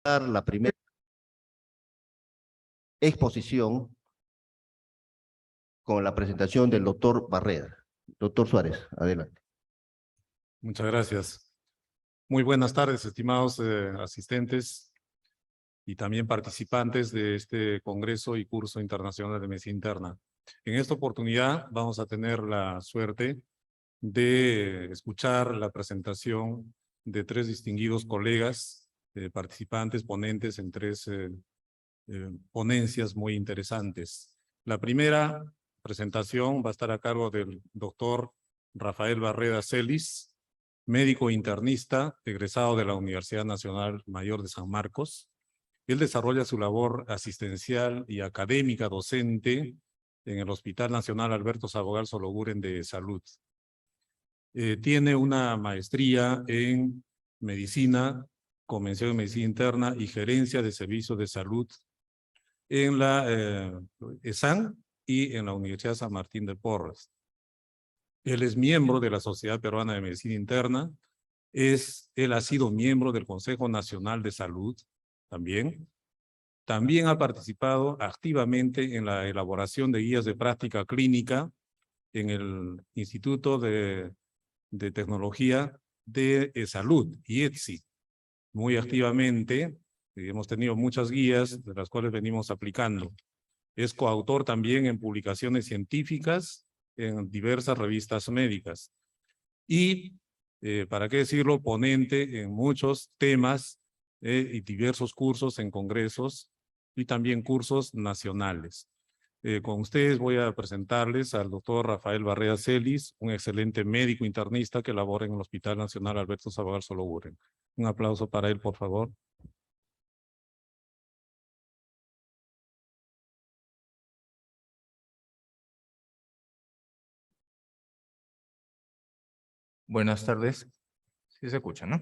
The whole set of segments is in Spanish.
dar la primera exposición con la presentación del doctor Barreda. Doctor Suárez, adelante. Muchas gracias. Muy buenas tardes, estimados asistentes y también participantes de este Congreso y Curso Internacional de Medicina Interna. En esta oportunidad vamos a tener la suerte de escuchar la presentación de tres distinguidos colegas, participantes, ponentes en tres ponencias muy interesantes. La primera presentación va a estar a cargo del doctor Rafael Barreda Celis, médico internista, egresado de la Universidad Nacional Mayor de San Marcos. Él desarrolla su labor asistencial y académica docente en el Hospital Nacional Alberto Sabogal Sologuren de Salud. Tiene una maestría en Medicina, Convención de Medicina Interna y Gerencia de Servicios de Salud en la ESAN y en la Universidad San Martín de Porres. Él es miembro de la Sociedad Peruana de Medicina Interna. Él ha sido miembro del Consejo Nacional de Salud también. También ha participado activamente en la elaboración de guías de práctica clínica en el Instituto de Tecnología de Salud, IETSI, muy activamente. Hemos tenido muchas guías de las cuales venimos aplicando. Es coautor también en publicaciones científicas en diversas revistas médicas. Y, para qué decirlo, ponente en muchos temas y diversos cursos en congresos y también cursos nacionales. Con ustedes voy a presentarles al doctor Rafael Barreda Celis, un excelente médico internista que labora en el Hospital Nacional Alberto Sabogal Sologuren. Un aplauso para él, por favor. Buenas tardes. Sí se escucha, ¿no?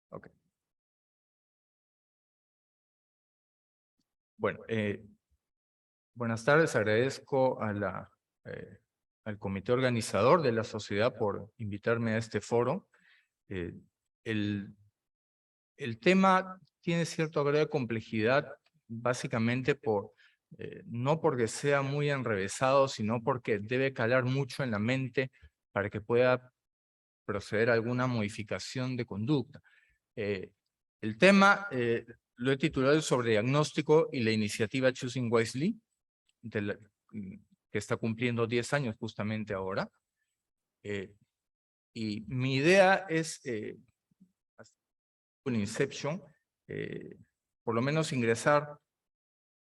Ok. Bueno, buenas tardes. Agradezco a al comité organizador de la sociedad por invitarme a este foro. El tema tiene cierto grado de complejidad, básicamente no porque sea muy enrevesado, sino porque debe calar mucho en la mente para que pueda proceder a alguna modificación de conducta. El tema lo he titulado el sobrediagnóstico y la iniciativa Choosing Wisely, que está cumpliendo 10 años justamente ahora. Y mi idea es, un inception, por lo menos ingresar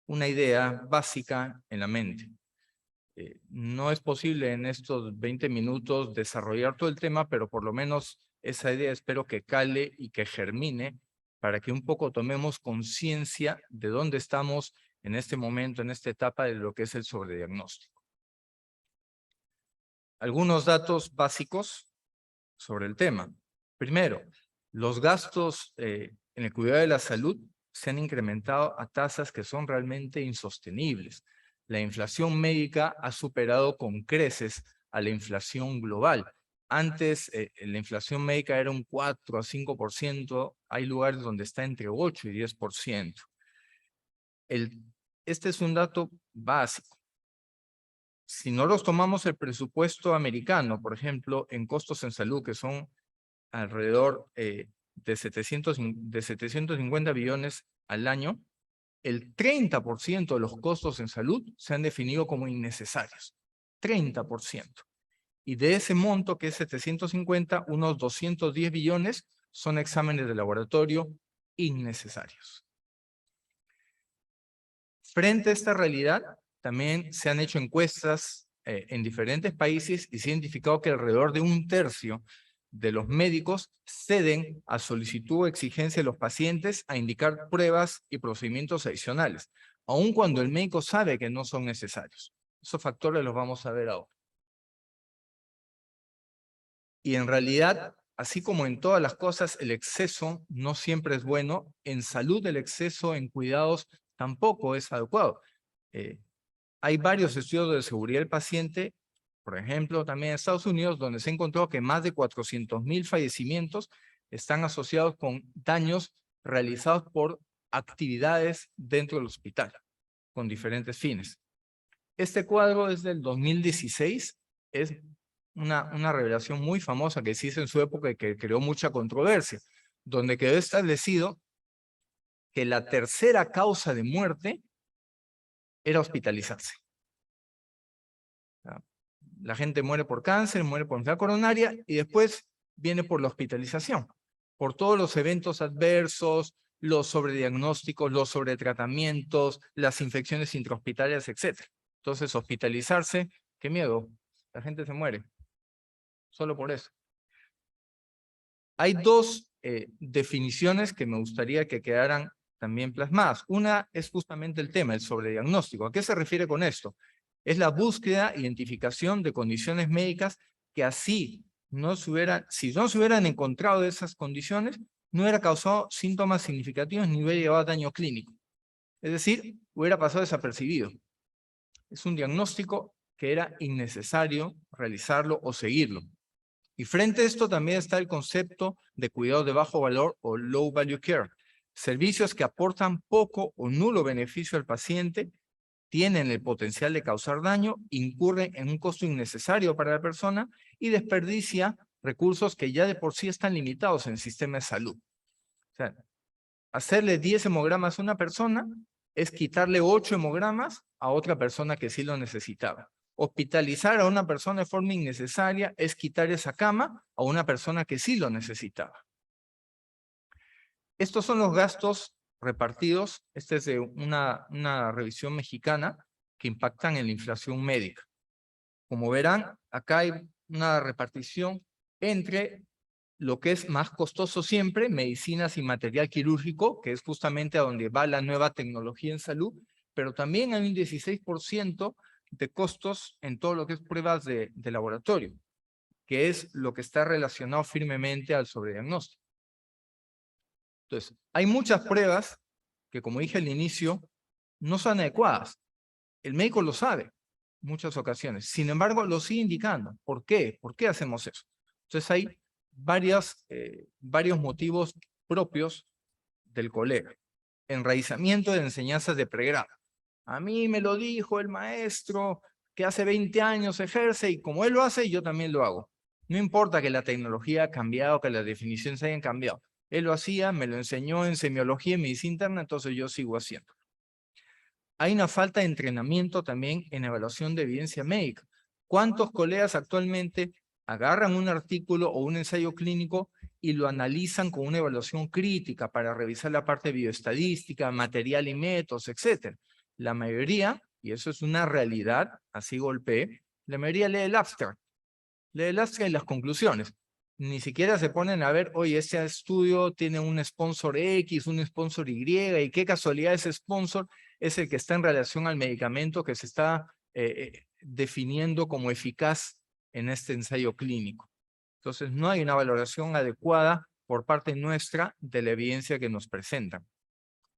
una idea básica en la mente. No es posible en estos 20 minutos desarrollar todo el tema, pero por lo menos esa idea espero que cale y que germine para que un poco tomemos conciencia de dónde estamos en este momento, en esta etapa de lo que es el sobrediagnóstico. Algunos datos básicos sobre el tema. Primero, los gastos en el cuidado de la salud se han incrementado a tasas que son realmente insostenibles. La inflación médica ha superado con creces a la inflación global. Antes, la inflación médica era un 4 a 5%, hay lugares donde está entre 8 y 10%. Este es un dato básico. Si no los tomamos el presupuesto americano, por ejemplo, en costos en salud, que son alrededor de 750 billones al año, el 30% de los costos en salud se han definido como innecesarios. 30%. Y de ese monto, que es 750, unos 210 billones son exámenes de laboratorio innecesarios. Frente a esta realidad, también se han hecho encuestas en diferentes países y se ha identificado que alrededor de 1/3 de los médicos ceden a solicitud o exigencia de los pacientes a indicar pruebas y procedimientos adicionales, aun cuando el médico sabe que no son necesarios. Esos factores los vamos a ver ahora. Y en realidad, así como en todas las cosas, el exceso no siempre es bueno. En salud, el exceso en cuidados tampoco es adecuado. Hay varios estudios de seguridad del paciente, por ejemplo, también en Estados Unidos, donde se encontró que más de 400,000 fallecimientos están asociados con daños realizados por actividades dentro del hospital, con diferentes fines. Este cuadro es del 2016, es una revelación muy famosa que se hizo en su época y que creó mucha controversia, donde quedó establecido que la tercera causa de muerte era hospitalizarse. La gente muere por cáncer, muere por enfermedad coronaria y después viene por la hospitalización, por todos los eventos adversos, los sobrediagnósticos, los sobretratamientos, las infecciones intrahospitalarias, etc. Entonces, hospitalizarse, qué miedo, la gente se muere, solo por eso. Hay dos definiciones que me gustaría que quedaran también plasmadas. Una es justamente el tema, el sobrediagnóstico. ¿A qué se refiere con esto? Es la búsqueda, identificación de condiciones médicas que así si no se hubieran encontrado esas condiciones, no hubiera causado síntomas significativos ni hubiera llevado a daño clínico. Es decir, hubiera pasado desapercibido. Es un diagnóstico que era innecesario realizarlo o seguirlo. Y frente a esto también está el concepto de cuidado de bajo valor o low value care. Servicios que aportan poco o nulo beneficio al paciente, tienen el potencial de causar daño, incurren en un costo innecesario para la persona y desperdicia recursos que ya de por sí están limitados en el sistema de salud. O sea, hacerle 10 hemogramas a una persona es quitarle 8 hemogramas a otra persona que sí lo necesitaba. Hospitalizar a una persona de forma innecesaria es quitar esa cama a una persona que sí lo necesitaba. Estos son los gastos repartidos. Esta es de una revisión mexicana que impactan en la inflación médica. Como verán, acá hay una repartición entre lo que es más costoso siempre, medicinas y material quirúrgico, que es justamente a donde va la nueva tecnología en salud, pero también hay un 16% de costos en todo lo que es pruebas de laboratorio, que es lo que está relacionado firmemente al sobrediagnóstico. Entonces, hay muchas pruebas que, como dije al inicio, no son adecuadas. El médico lo sabe en muchas ocasiones. Sin embargo, lo sigue indicando. ¿Por qué? ¿Por qué hacemos eso? Entonces, hay varios motivos propios del colega. Enraizamiento de enseñanzas de pregrado. A mí me lo dijo el maestro que hace 20 años ejerce y como él lo hace, yo también lo hago. No importa que la tecnología ha cambiado, que las definiciones hayan cambiado. Él lo hacía, me lo enseñó en semiología y medicina interna, entonces yo sigo haciendo. Hay una falta de entrenamiento también en evaluación de evidencia médica. ¿Cuántos colegas actualmente agarran un artículo o un ensayo clínico y lo analizan con una evaluación crítica para revisar la parte bioestadística, material y métodos, etc.? La mayoría, y eso es una realidad, así golpeé, la mayoría lee el abstract y las conclusiones. Ni siquiera se ponen a ver, oye, este estudio tiene un sponsor X, un sponsor Y, y qué casualidad ese sponsor es el que está en relación al medicamento que se está definiendo como eficaz en este ensayo clínico. Entonces, no hay una valoración adecuada por parte nuestra de la evidencia que nos presentan.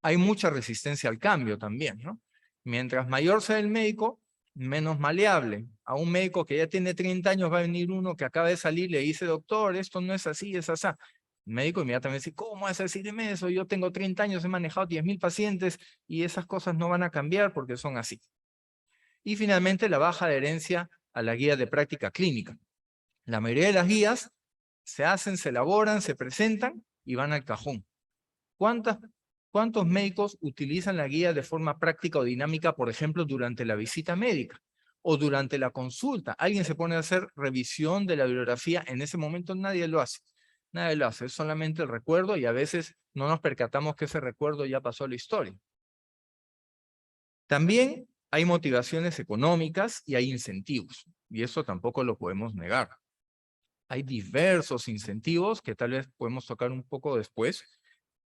Hay mucha resistencia al cambio también, ¿no? Mientras mayor sea el médico, menos maleable. A un médico que ya tiene 30 años va a venir uno que acaba de salir y le dice, doctor, esto no es así, es así. El médico inmediatamente dice, ¿cómo vas a decirme eso? Yo tengo 30 años, he manejado 10.000 pacientes y esas cosas no van a cambiar porque son así. Y finalmente, la baja adherencia a la guía de práctica clínica. La mayoría de las guías se hacen, se elaboran, se presentan y van al cajón. ¿Cuántos médicos utilizan la guía de forma práctica o dinámica, por ejemplo, durante la visita médica o durante la consulta? Alguien se pone a hacer revisión de la bibliografía, en ese momento nadie lo hace. Nadie lo hace, es solamente el recuerdo y a veces no nos percatamos que ese recuerdo ya pasó a la historia. También hay motivaciones económicas y hay incentivos, y eso tampoco lo podemos negar. Hay diversos incentivos que tal vez podemos tocar un poco después,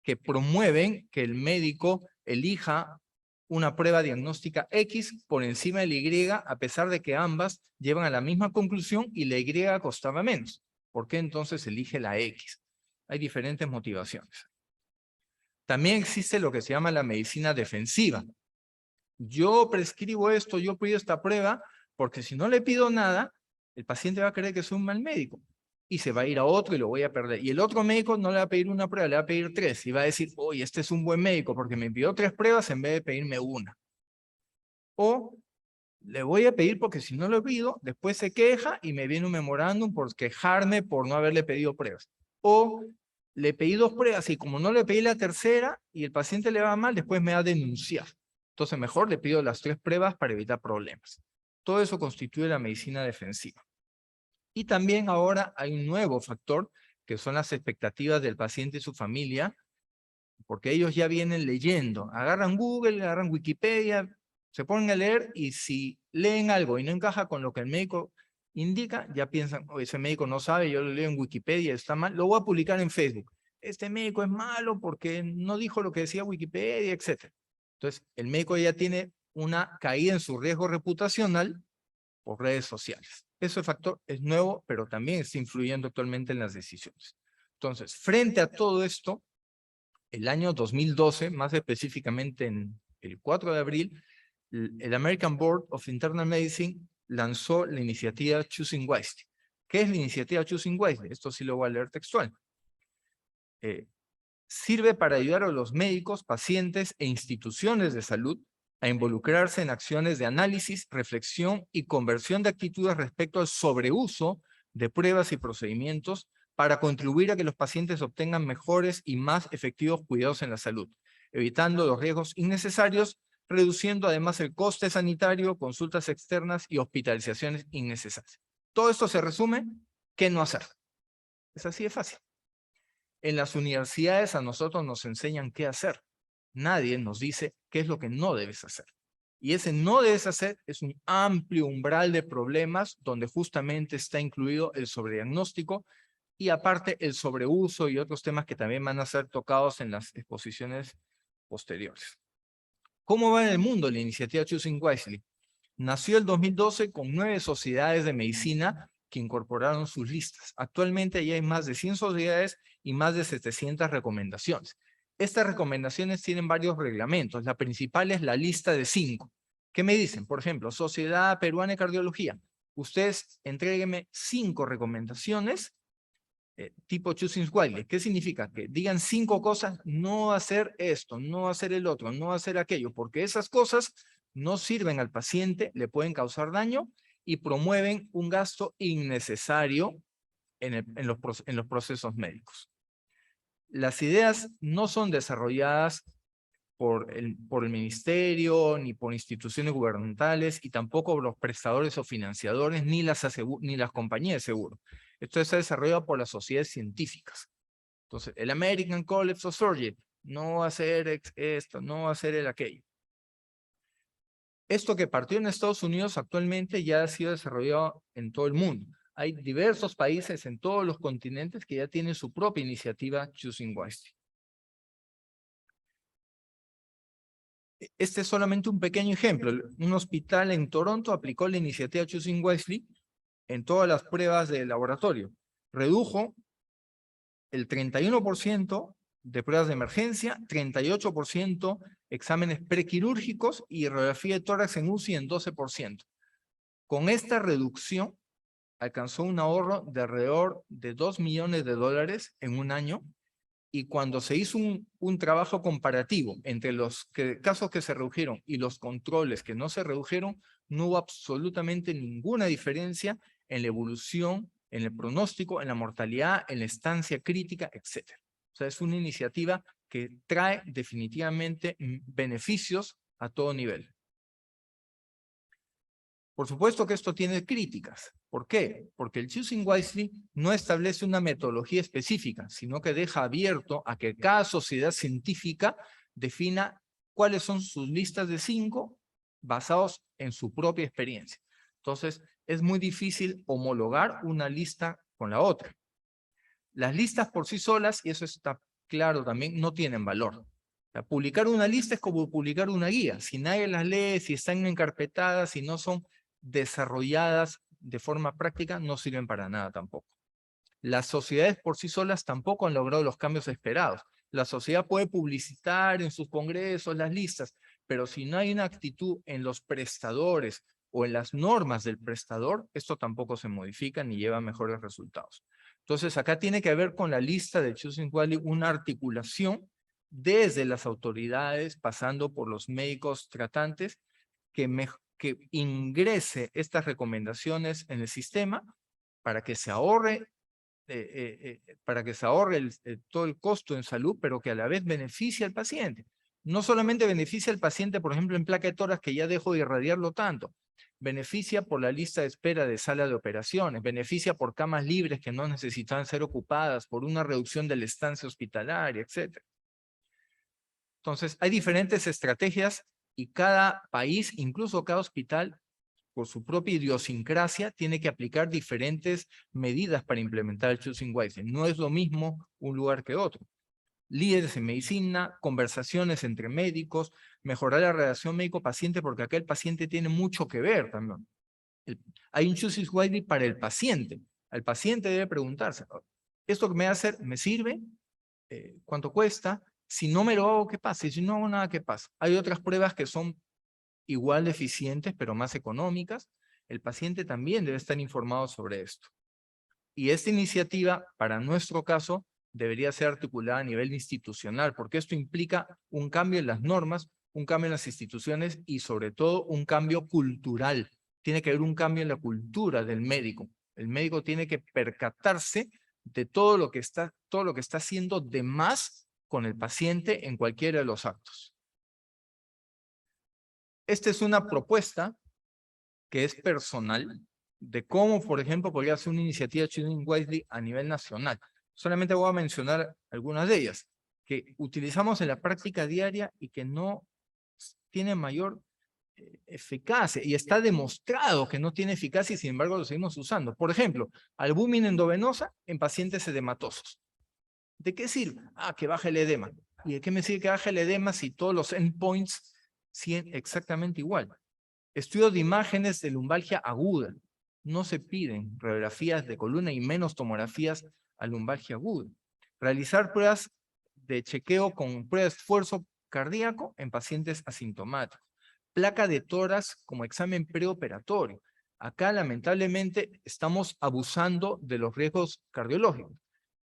que promueven que el médico elija una prueba diagnóstica X por encima de la Y, a pesar de que ambas llevan a la misma conclusión y la Y costaba menos. ¿Por qué entonces elige la X? Hay diferentes motivaciones. También existe lo que se llama la medicina defensiva. Yo prescribo esto, yo pido esta prueba, porque si no le pido nada, el paciente va a creer que soy un mal médico. y se va a ir a otro y lo voy a perder. Y el otro médico no le va a pedir una prueba, le va a pedir 3 y va a decir, oye, este es un buen médico porque me pidió 3 pruebas en vez de pedirme una. O le voy a pedir porque si no lo pido, después se queja y me viene un memorándum por quejarme por no haberle pedido pruebas. O le pedí 2 pruebas y como no le pedí la tercera y el paciente le va mal, después me va a denunciar. Entonces mejor le pido las 3 pruebas para evitar problemas. Todo eso constituye la medicina defensiva. Y también ahora hay un nuevo factor que son las expectativas del paciente y su familia, porque ellos ya vienen leyendo. Agarran Google, agarran Wikipedia, se ponen a leer y si leen algo y no encaja con lo que el médico indica, ya piensan, oh, ese médico no sabe, yo lo leo en Wikipedia, está mal, lo voy a publicar en Facebook. Este médico es malo porque no dijo lo que decía Wikipedia, etc. Entonces, el médico ya tiene una caída en su riesgo reputacional por redes sociales. Ese factor es nuevo, pero también está influyendo actualmente en las decisiones. Entonces, frente a todo esto, el año 2012, más específicamente en el 4 de abril, el American Board of Internal Medicine lanzó la iniciativa Choosing Wisely. ¿Qué es la iniciativa Choosing Wisely? Esto sí lo voy a leer textual. Sirve para ayudar a los médicos, pacientes e instituciones de salud a involucrarse en acciones de análisis, reflexión y conversión de actitudes respecto al sobreuso de pruebas y procedimientos para contribuir a que los pacientes obtengan mejores y más efectivos cuidados en la salud, evitando los riesgos innecesarios, reduciendo además el coste sanitario, consultas externas y hospitalizaciones innecesarias. Todo esto se resume, ¿qué no hacer? Es así de fácil. En las universidades a nosotros nos enseñan qué hacer. Nadie nos dice qué es lo que no debes hacer. Y ese no debes hacer es un amplio umbral de problemas donde justamente está incluido el sobrediagnóstico y aparte el sobreuso y otros temas que también van a ser tocados en las exposiciones posteriores. ¿Cómo va en el mundo la iniciativa Choosing Wisely? Nació el 2012 con 9 sociedades de medicina que incorporaron sus listas. Actualmente ya hay más de 100 sociedades y más de 700 recomendaciones. Estas recomendaciones tienen varios reglamentos. La principal es la lista de 5. ¿Qué me dicen? Por ejemplo, Sociedad Peruana de Cardiología. Ustedes entréguenme 5 recomendaciones tipo Choosing Wisely. ¿Qué significa? Que digan 5 cosas, no hacer esto, no hacer el otro, no hacer aquello, porque esas cosas no sirven al paciente, le pueden causar daño y promueven un gasto innecesario en los procesos médicos. Las ideas no son desarrolladas por el ministerio, ni por instituciones gubernamentales, y tampoco por los prestadores o financiadores, ni las compañías de seguro. Esto está desarrollado por las sociedades científicas. Entonces, el American College of Surgery, no hacer esto, no hacer el aquello. Esto que partió en Estados Unidos actualmente ya ha sido desarrollado en todo el mundo. Hay diversos países en todos los continentes que ya tienen su propia iniciativa Choosing Wisely. Este es solamente un pequeño ejemplo. Un hospital en Toronto aplicó la iniciativa Choosing Wisely en todas las pruebas de laboratorio. Redujo el 31% de pruebas de emergencia, 38% exámenes prequirúrgicos y radiografía de tórax en UCI en 12%. Con esta reducción alcanzó un ahorro de alrededor de $2 millones en un año. Y cuando se hizo un trabajo comparativo entre los casos que se redujeron y los controles que no se redujeron, no hubo absolutamente ninguna diferencia en la evolución, en el pronóstico, en la mortalidad, en la estancia crítica, etc. O sea, es una iniciativa que trae definitivamente beneficios a todo nivel. Por supuesto que esto tiene críticas. ¿Por qué? Porque el Choosing Wisely no establece una metodología específica, sino que deja abierto a que cada sociedad científica defina cuáles son sus listas de 5 basados en su propia experiencia. Entonces, es muy difícil homologar una lista con la otra. Las listas por sí solas, y eso está claro también, no tienen valor. Publicar una lista es como publicar una guía. Si nadie las lee, si están encarpetadas, si no son desarrolladas de forma práctica, no sirven para nada tampoco. Las sociedades por sí solas tampoco han logrado los cambios esperados. La sociedad puede publicitar en sus congresos las listas, pero si no hay una actitud en los prestadores o en las normas del prestador, esto tampoco se modifica ni lleva a mejores resultados. Entonces, acá tiene que haber con la lista de Choosing Wisely una articulación desde las autoridades, pasando por los médicos tratantes, que ingrese estas recomendaciones en el sistema para que se ahorre, todo el costo en salud, pero que a la vez beneficie al paciente. No solamente beneficia al paciente, por ejemplo, en placa de tórax, que ya dejo de irradiarlo tanto, beneficia por la lista de espera de sala de operaciones, beneficia por camas libres que no necesitan ser ocupadas, por una reducción de la estancia hospitalaria, etc. Entonces, hay diferentes estrategias y cada país, incluso cada hospital, por su propia idiosincrasia, tiene que aplicar diferentes medidas para implementar el Choosing Wisely. No es lo mismo un lugar que otro. Líderes en medicina, conversaciones entre médicos, mejorar la relación médico-paciente, porque acá el paciente tiene mucho que ver también. Hay un Choosing Wisely para el paciente. El paciente debe preguntarse, ¿esto que me va a hacer me sirve? ¿Cuánto cuesta? Si no me lo hago, ¿qué pasa? Y si no hago nada, ¿qué pasa? Hay otras pruebas que son igual de eficientes, pero más económicas. El paciente también debe estar informado sobre esto. Y esta iniciativa, para nuestro caso, debería ser articulada a nivel institucional, porque esto implica un cambio en las normas, un cambio en las instituciones y sobre todo un cambio cultural. Tiene que haber un cambio en la cultura del médico. El médico tiene que percatarse de todo lo que está haciendo de más con el paciente en cualquiera de los actos. Esta es una propuesta que es personal de cómo, por ejemplo, podría ser una iniciativa Choosing Wisely a nivel nacional. Solamente voy a mencionar algunas de ellas que utilizamos en la práctica diaria y que no tiene mayor eficacia, y está demostrado que no tiene eficacia y sin embargo lo seguimos usando. Por ejemplo, albúmina endovenosa en pacientes edematosos. ¿De qué sirve? Que baja el edema. ¿Y de qué me sirve que baje el edema si todos los endpoints siguen exactamente igual? Estudios de imágenes de lumbalgia aguda. No se piden radiografías de columna y menos tomografías a lumbalgia aguda. Realizar pruebas de chequeo con prueba de esfuerzo cardíaco en pacientes asintomáticos. Placa de tórax como examen preoperatorio. Acá, lamentablemente, estamos abusando de los riesgos cardiológicos.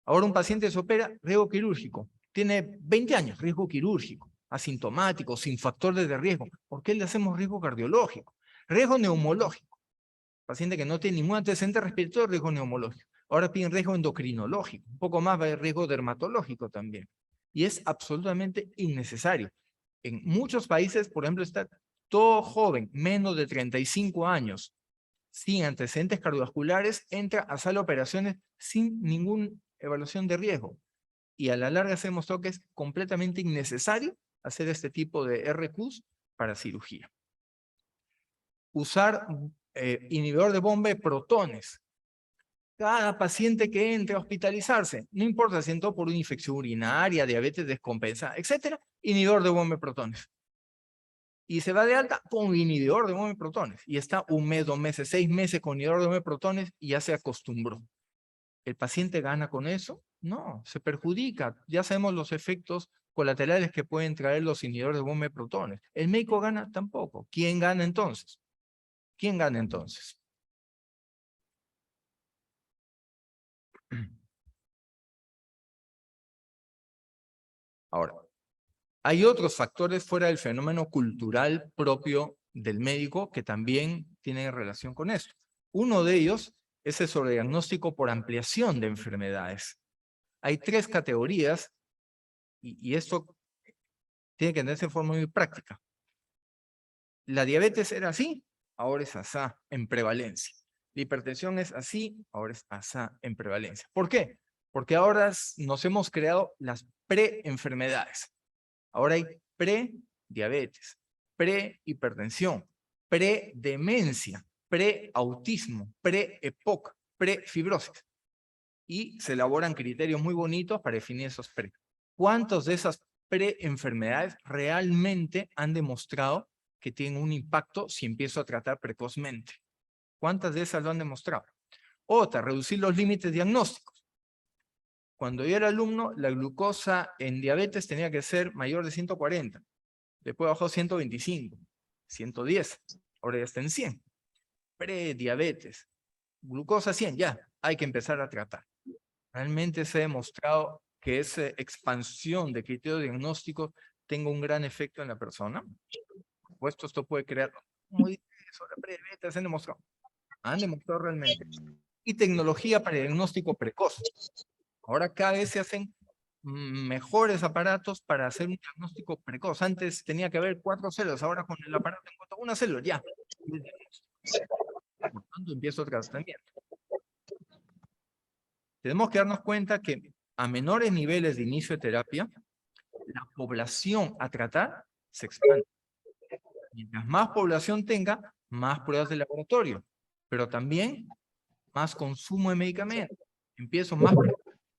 Ahora un paciente se opera, riesgo quirúrgico. Tiene 20 años, riesgo quirúrgico. Asintomático, sin factores de riesgo. ¿Por qué le hacemos riesgo cardiológico? Riesgo neumológico. Paciente que no tiene ningún antecedente respiratorio, riesgo neumológico. Ahora piden riesgo endocrinológico. Un poco más va a haber riesgo dermatológico también. Y es absolutamente innecesario. En muchos países, por ejemplo, está todo joven, menos de 35 años, sin antecedentes cardiovasculares, entra a sala de operaciones sin ninguna evaluación de riesgo. Y a la larga se demostró que es completamente innecesario hacer este tipo de RQs para cirugía. Usar inhibidor de bomba de protones. Cada paciente que entre a hospitalizarse, no importa si entró por una infección urinaria, diabetes descompensada, etcétera, inhibidor de bomba de protones. Y se va de alta con inhibidor de bomba de protones. Y está 1 mes, 2 meses, 6 meses con inhibidor de bomba de protones y ya se acostumbró. ¿El paciente gana con eso? No, se perjudica. Ya sabemos los efectos colaterales que pueden traer los inhibidores de bomba de protones. ¿El médico gana? Tampoco. ¿Quién gana entonces? ¿Quién gana entonces? Ahora, hay otros factores fuera del fenómeno cultural propio del médico que también tienen relación con esto. Uno de ellos es el sobrediagnóstico por ampliación de enfermedades. Hay 3 categorías y esto tiene que tenerse en forma muy práctica. La diabetes era así, ahora es asá en prevalencia. La hipertensión es así, ahora es asá en prevalencia. ¿Por qué? Porque ahora nos hemos creado las preenfermedades. Ahora hay prediabetes, prehipertensión, predemencia, preautismo, pre-EPOC, prefibrosis. Y se elaboran criterios muy bonitos para definir esos pre. ¿Cuántos de esas preenfermedades realmente han demostrado que tienen un impacto si empiezo a tratar precozmente? ¿Cuántas de esas lo han demostrado? Otra, reducir los límites diagnósticos. Cuando yo era alumno, la glucosa en diabetes tenía que ser mayor de 140. Después bajó a 125, 110. Ahora ya está en 100. Prediabetes. Glucosa 100, ya. Hay que empezar a tratar. Realmente se ha demostrado que esa expansión de criterios diagnósticos tenga un gran efecto en la persona. Por supuesto, esto puede crear, como dice eso, la prediabetes, han demostrado realmente. Y tecnología para diagnóstico precoz. Ahora cada vez se hacen mejores aparatos para hacer un diagnóstico precoz. Antes tenía que haber 4 células, ahora con el aparato encuentro una célula, ya. Por tanto, empiezo el tratamiento. Tenemos que darnos cuenta que a menores niveles de inicio de terapia, la población a tratar se expande. Mientras más población tenga, más pruebas de laboratorio, pero también más consumo de medicamentos. Empiezo más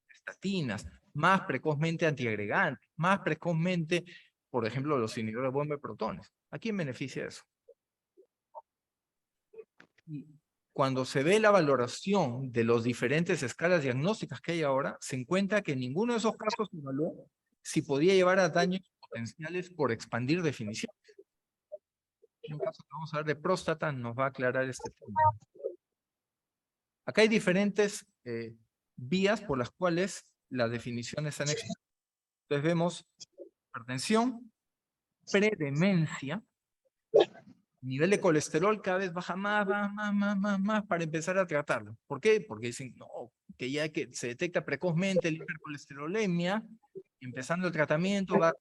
estatinas, más precozmente antiagregantes, más precozmente, por ejemplo, los inhibidores de bomba de protones. ¿A quién beneficia eso? Y cuando se ve la valoración de las diferentes escalas diagnósticas que hay ahora, se encuentra que en ninguno de esos casos se evaluó si podía llevar a daños potenciales por expandir definiciones. En un caso que vamos a ver de próstata nos va a aclarar este tema. Acá hay diferentes vías por las cuales las definiciones han existido. Entonces vemos hipertensión, predemencia, nivel de colesterol cada vez baja más para empezar a tratarlo. ¿Por qué? Porque dicen, no, que ya que se detecta precozmente la hipercolesterolemia, empezando el tratamiento va a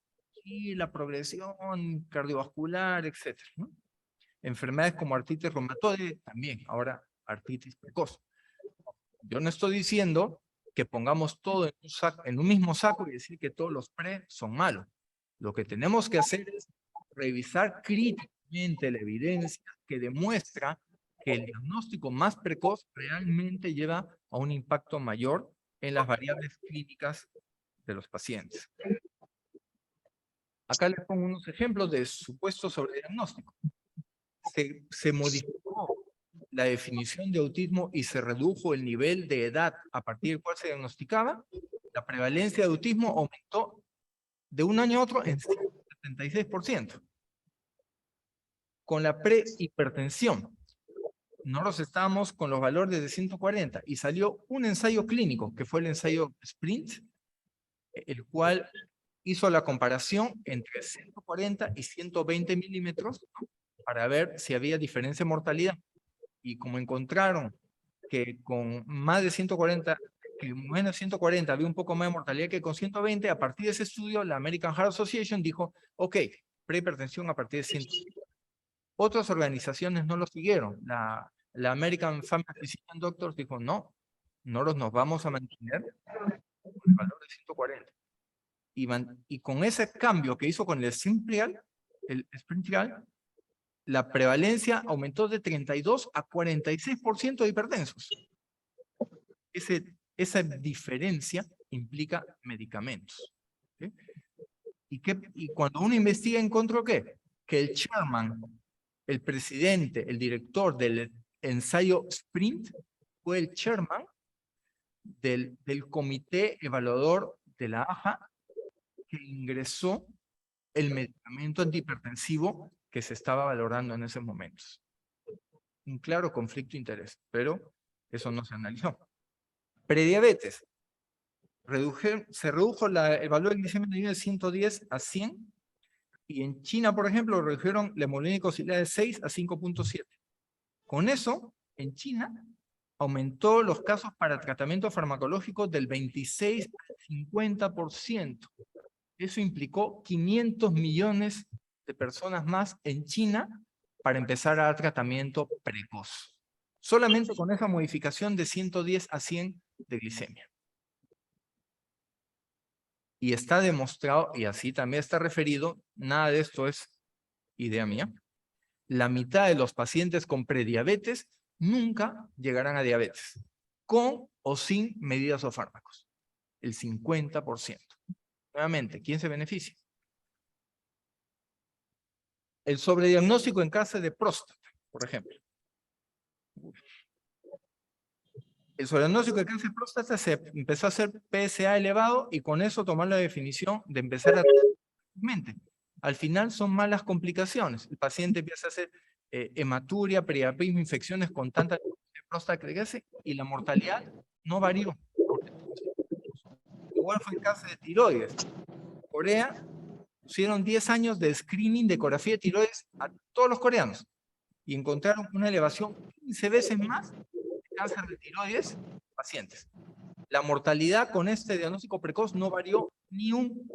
ir la progresión cardiovascular, etc. ¿no? Enfermedades como artritis reumatoide, también, ahora artritis precoz. Yo no estoy diciendo que pongamos todo en un mismo saco y decir que todos los pre son malos. Lo que tenemos que hacer es revisar críticamente la evidencia que demuestra que el diagnóstico más precoz realmente lleva a un impacto mayor en las variables clínicas de los pacientes. Acá les pongo unos ejemplos de supuestos sobre diagnóstico. Se modificó la definición de autismo y se redujo el nivel de edad a partir del cual se diagnosticaba, la prevalencia de autismo aumentó de un año a otro en 76%. Con la prehipertensión, nosotros estábamos con los valores de 140 y salió un ensayo clínico, que fue el ensayo SPRINT, el cual hizo la comparación entre 140 y 120 milímetros para ver si había diferencia en mortalidad. Y como encontraron que con más de 140, que menos de 140 había un poco más de mortalidad que con 120, a partir de ese estudio, la American Heart Association dijo, ok, prehipertensión a partir de 120. Otras organizaciones no lo siguieron. La American Family Physician Doctors dijo, no, nosotros nos vamos a mantener con el valor de 140. Y con ese cambio que hizo con el sprint trial, la prevalencia aumentó de 32 a 46% de hipertensos. Esa diferencia implica medicamentos. ¿Sí? Y cuando uno investiga, ¿encontró qué? Que el chairman, el presidente, el director del ensayo SPRINT fue el chairman del comité evaluador de la AHA que ingresó el medicamento antihipertensivo que se estaba valorando en esos momentos. Un claro conflicto de interés, pero eso no se analizó. Prediabetes. Se redujo el valor de glicemia de 110 a 100, y en China, por ejemplo, redujeron la hemoglobina glicosílica de 6 a 5.7. Con eso, en China, aumentó los casos para tratamiento farmacológico del 26 al 50%. Eso implicó 500 millones de personas más en China para empezar a dar tratamiento precoz. Solamente con esa modificación de 110 a 100 de glicemia. Y está demostrado, y así también está referido, nada de esto es idea mía, la mitad de los pacientes con prediabetes nunca llegarán a diabetes, con o sin medidas o fármacos. El 50%. Nuevamente, ¿quién se beneficia? El sobrediagnóstico en cáncer de próstata, por ejemplo. El sobrediagnóstico de cáncer de próstata se empezó a hacer PSA elevado y con eso tomar la definición de empezar a tratar. Al final son malas complicaciones. El paciente empieza a hacer hematuria, priapismo, infecciones con tanta próstata que crece y la mortalidad no varió. igual fue el cáncer de tiroides. Corea pusieron 10 años de screening de ecografía de tiroides a todos los coreanos y encontraron una elevación 15 veces más de cáncer de tiroides en pacientes. La mortalidad con este diagnóstico precoz no varió ni un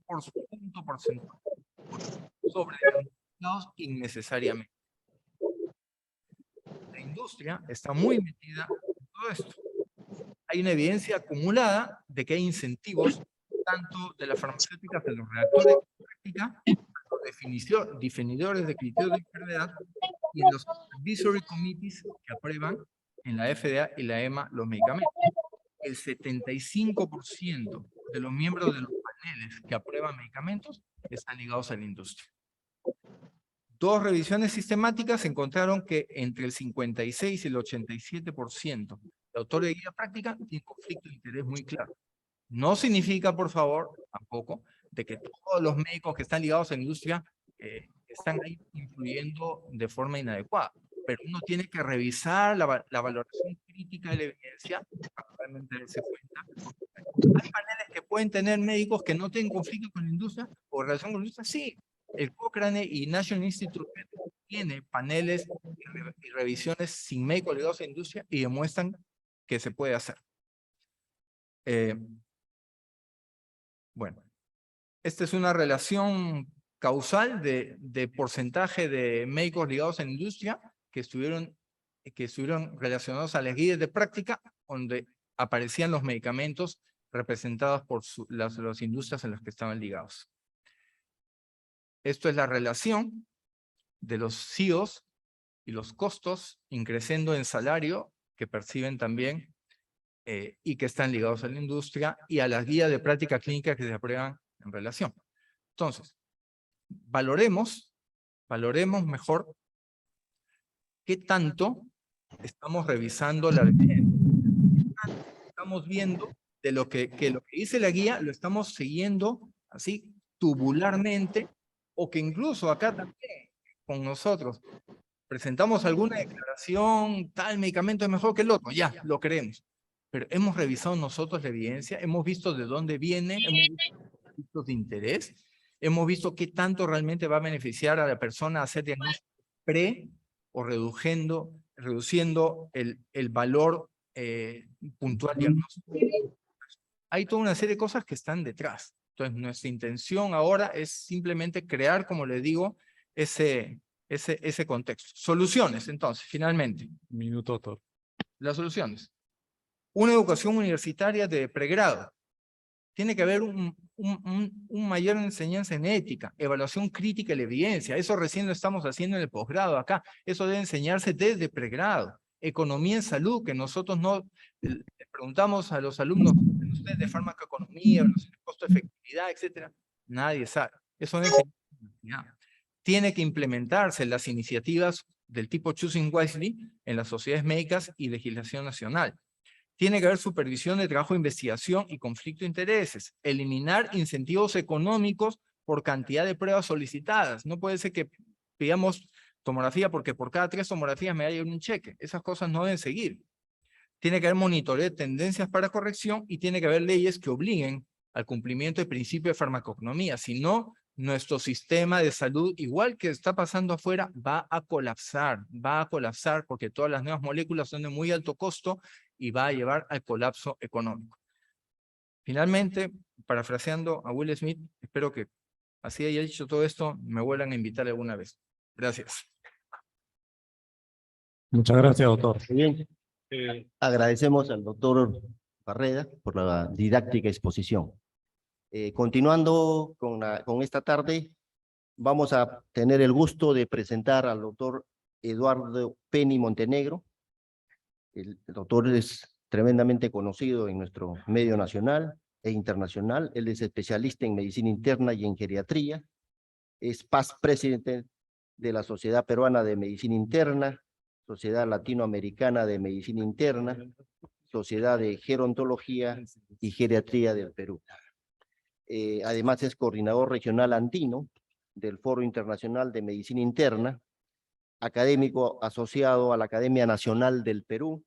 punto porcentual sobre diagnosticados innecesariamente. La industria está muy metida en todo esto. Hay una evidencia acumulada de que hay incentivos tanto de las farmacéuticas de los reactores de práctica, los definidores de criterios de enfermedad y en los advisory committees que aprueban en la FDA y la EMA los medicamentos. El 75% de los miembros de los paneles que aprueban medicamentos están ligados a la industria. 2 revisiones sistemáticas encontraron que entre el 56 y el 87% de autores de guía práctica tienen conflicto de interés muy claro. No significa, por favor, tampoco, de que todos los médicos que están ligados a la industria están ahí influyendo de forma inadecuada. Pero uno tiene que revisar la valoración crítica de la evidencia para realmente darse cuenta. ¿Hay paneles que pueden tener médicos que no tienen conflicto con la industria o relación con la industria? Sí. El Cochrane y National Institute tiene paneles y revisiones sin médicos ligados a la industria y demuestran que se puede hacer. Bueno, esta es una relación causal de porcentaje de médicos ligados a la industria que estuvieron relacionados a las guías de práctica, donde aparecían los medicamentos representados por las industrias en las que estaban ligados. Esto es la relación de los CEOs y los costos increciendo en salario que perciben también y que están ligados a la industria y a las guías de práctica clínica que se aprueban en relación. Entonces, valoremos mejor qué tanto estamos revisando la evidencia. Estamos viendo de lo que dice la guía, lo estamos siguiendo así tubularmente, o que incluso acá también con nosotros presentamos alguna declaración, tal medicamento es mejor que el otro, ya, lo creemos. Pero hemos revisado nosotros la evidencia, hemos visto de dónde viene, hemos visto conflictos de interés, hemos visto qué tanto realmente va a beneficiar a la persona a hacer diagnóstico o reduciendo el valor puntual diagnóstico. Hay toda una serie de cosas que están detrás. Entonces, nuestra intención ahora es simplemente crear, como les digo, ese contexto. Soluciones, entonces, finalmente. Minuto, doctor. Las soluciones. Una educación universitaria de pregrado. Tiene que haber un mayor enseñanza en ética, evaluación crítica de la evidencia. Eso recién lo estamos haciendo en el posgrado acá. Eso debe enseñarse desde pregrado. Economía en salud, que nosotros no le preguntamos a los alumnos, ustedes de farmacoeconomía, costo-efectividad, etcétera. Nadie sabe. Eso debe enseñarse. Tiene que implementarse las iniciativas del tipo Choosing Wisely en las sociedades médicas y legislación nacional. Tiene que haber supervisión de trabajo de investigación y conflicto de intereses. Eliminar incentivos económicos por cantidad de pruebas solicitadas. No puede ser que pidamos tomografía porque por cada 3 tomografías me haya un cheque. Esas cosas no deben seguir. Tiene que haber monitoreo de tendencias para corrección y tiene que haber leyes que obliguen al cumplimiento del principio de farmacoeconomía. Si no, nuestro sistema de salud, igual que está pasando afuera, va a colapsar porque todas las nuevas moléculas son de muy alto costo y va a llevar al colapso económico. Finalmente, parafraseando a Will Smith, espero que así haya dicho todo esto, me vuelvan a invitar alguna vez. Gracias. Muchas gracias, doctor. Muy bien. Agradecemos al doctor Barreda por la didáctica exposición. Continuando con esta tarde, vamos a tener el gusto de presentar al doctor Eduardo Penny Montenegro. El doctor es tremendamente conocido en nuestro medio nacional e internacional. Él es especialista en medicina interna y en geriatría. Es past presidente de la Sociedad Peruana de Medicina Interna, Sociedad Latinoamericana de Medicina Interna, Sociedad de Gerontología y Geriatría del Perú. Además es coordinador regional andino del Foro Internacional de Medicina Interna, académico asociado a la Academia Nacional del Perú,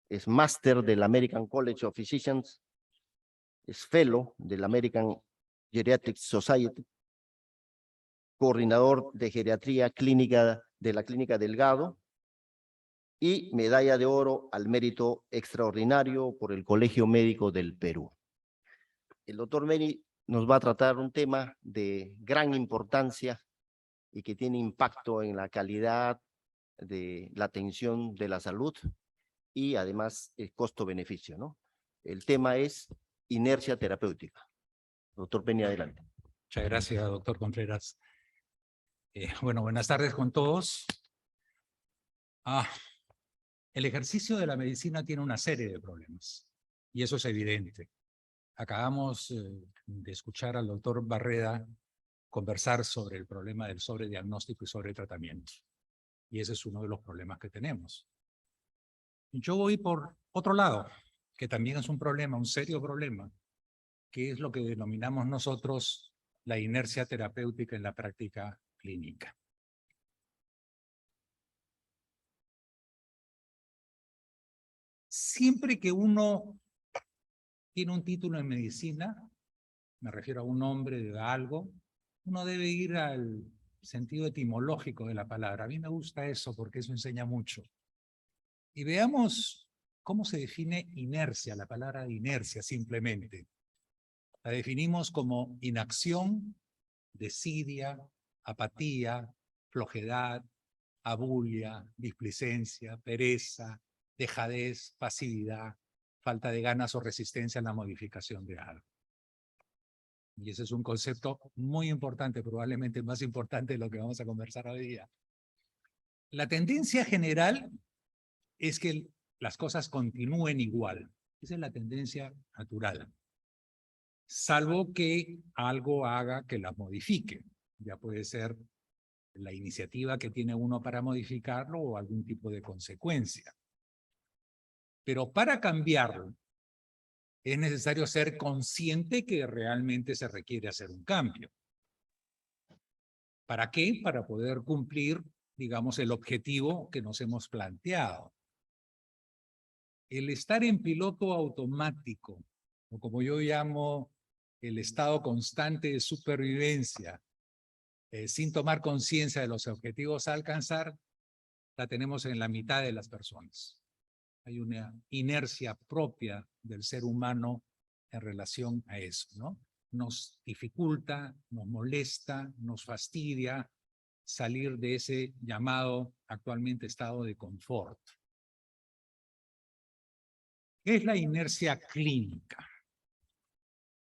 es máster del American College of Physicians, es fellow del American Geriatric Society, coordinador de geriatría clínica de la Clínica Delgado y medalla de oro al mérito extraordinario por el Colegio Médico del Perú. El doctor Meri nos va a tratar un tema de gran importancia y que tiene impacto en la calidad de la atención de la salud y además el costo-beneficio, ¿no? El tema es inercia terapéutica. Doctor Penny, adelante. Muchas gracias, doctor Contreras. Bueno, buenas tardes con todos. El ejercicio de la medicina tiene una serie de problemas, y eso es evidente. Acabamos de escuchar al doctor Barreda conversar sobre el problema del sobrediagnóstico y sobretratamiento, y ese es uno de los problemas que tenemos. Yo voy por otro lado, que también es un problema, un serio problema, que es lo que denominamos nosotros la inercia terapéutica en la práctica clínica. Siempre que uno tiene un título en medicina, me refiero a un nombre de algo, uno debe ir al sentido etimológico de la palabra. A mí me gusta eso porque eso enseña mucho. Y veamos cómo se define inercia, la palabra inercia simplemente. La definimos como inacción, desidia, apatía, flojedad, abulia, displicencia, pereza, dejadez, pasividad, falta de ganas o resistencia a la modificación de algo. Y ese es un concepto muy importante, probablemente más importante de lo que vamos a conversar hoy día. La tendencia general es que las cosas continúen igual. Esa es la tendencia natural. Salvo que algo haga que las modifique. Ya puede ser la iniciativa que tiene uno para modificarlo o algún tipo de consecuencia. Pero para cambiarlo, es necesario ser consciente que realmente se requiere hacer un cambio. ¿Para qué? Para poder cumplir, digamos, el objetivo que nos hemos planteado. El estar en piloto automático, o como yo llamo el estado constante de supervivencia, sin tomar conciencia de los objetivos a alcanzar, la tenemos en la mitad de las personas. Hay una inercia propia del ser humano en relación a eso, ¿no? Nos dificulta, nos molesta, nos fastidia salir de ese llamado actualmente estado de confort. ¿Qué es la inercia clínica?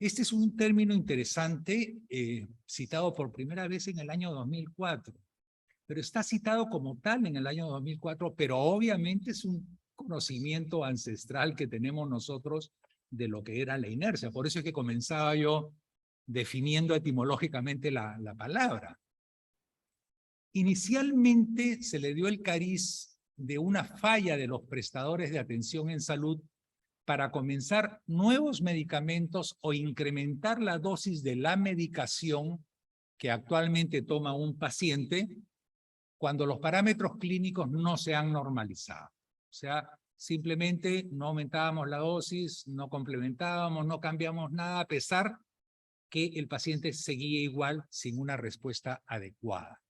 Este es un término interesante, citado por primera vez en el año 2004, pero está citado como tal en el año 2004, pero obviamente es un conocimiento ancestral que tenemos nosotros de lo que era la inercia. Por eso es que comenzaba yo definiendo etimológicamente la palabra. Inicialmente se le dio el cariz de una falla de los prestadores de atención en salud para comenzar nuevos medicamentos o incrementar la dosis de la medicación que actualmente toma un paciente cuando los parámetros clínicos no se han normalizado. O sea, simplemente no aumentábamos la dosis, no complementábamos, no cambiamos nada, a pesar que el paciente seguía igual sin una respuesta adecuada.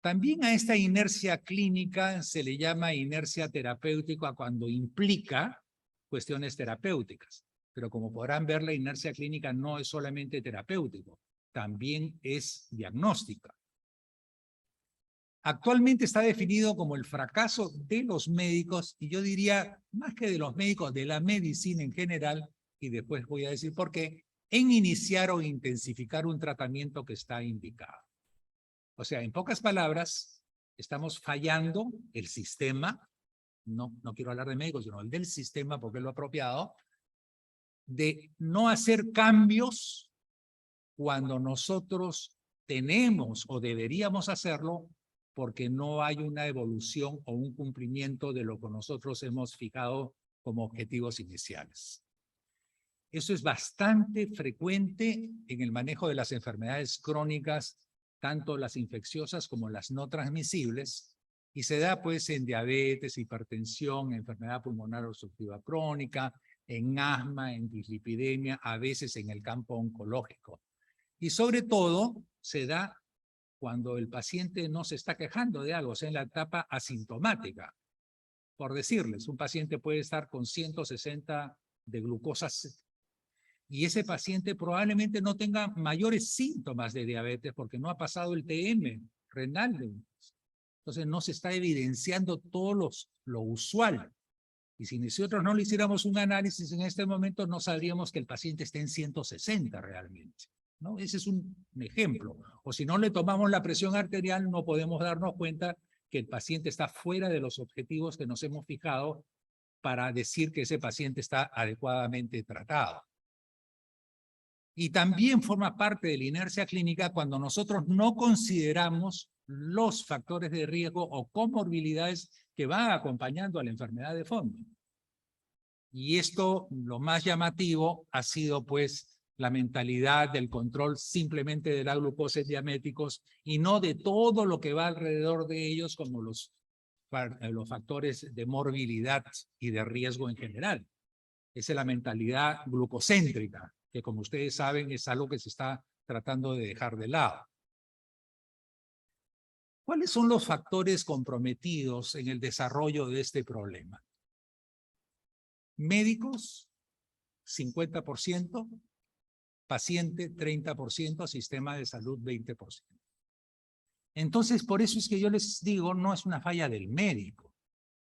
También a esta inercia clínica se le llama inercia terapéutica cuando implica cuestiones terapéuticas. Pero como podrán ver, la inercia clínica no es solamente terapéutico, también es diagnóstica. Actualmente está definido como el fracaso de los médicos, y yo diría, más que de los médicos, de la medicina en general, y después voy a decir por qué, en iniciar o intensificar un tratamiento que está indicado. O sea, en pocas palabras, estamos fallando el sistema, no quiero hablar de médicos, sino el del sistema, porque es lo apropiado, de no hacer cambios cuando nosotros tenemos o deberíamos hacerlo, porque no hay una evolución o un cumplimiento de lo que nosotros hemos fijado como objetivos iniciales. Eso es bastante frecuente en el manejo de las enfermedades crónicas, tanto las infecciosas como las no transmisibles, y se da pues en diabetes, hipertensión, enfermedad pulmonar obstructiva crónica, en asma, en dislipidemia, a veces en el campo oncológico. Y sobre todo se da cuando el paciente no se está quejando de algo, o sea, en la etapa asintomática. Por decirles, un paciente puede estar con 160 de glucosa y ese paciente probablemente no tenga mayores síntomas de diabetes porque no ha pasado el TM renal. Entonces no se está evidenciando todo lo usual. Y si nosotros no le hiciéramos un análisis en este momento, no sabríamos que el paciente esté en 160 realmente, ¿no? Ese es un ejemplo. O si no le tomamos la presión arterial, no podemos darnos cuenta que el paciente está fuera de los objetivos que nos hemos fijado para decir que ese paciente está adecuadamente tratado. Y también forma parte de la inercia clínica cuando nosotros no consideramos los factores de riesgo o comorbilidades que van acompañando a la enfermedad de fondo. Y esto, lo más llamativo, ha sido pues la mentalidad del control simplemente de la glucosa en diabéticos y no de todo lo que va alrededor de ellos como los factores de morbilidad y de riesgo en general. Esa es la mentalidad glucocéntrica, que como ustedes saben es algo que se está tratando de dejar de lado. ¿Cuáles son los factores comprometidos en el desarrollo de este problema? Médicos, 50%, paciente, 30%, sistema de salud, 20%. Entonces, por eso es que yo les digo, no es una falla del médico,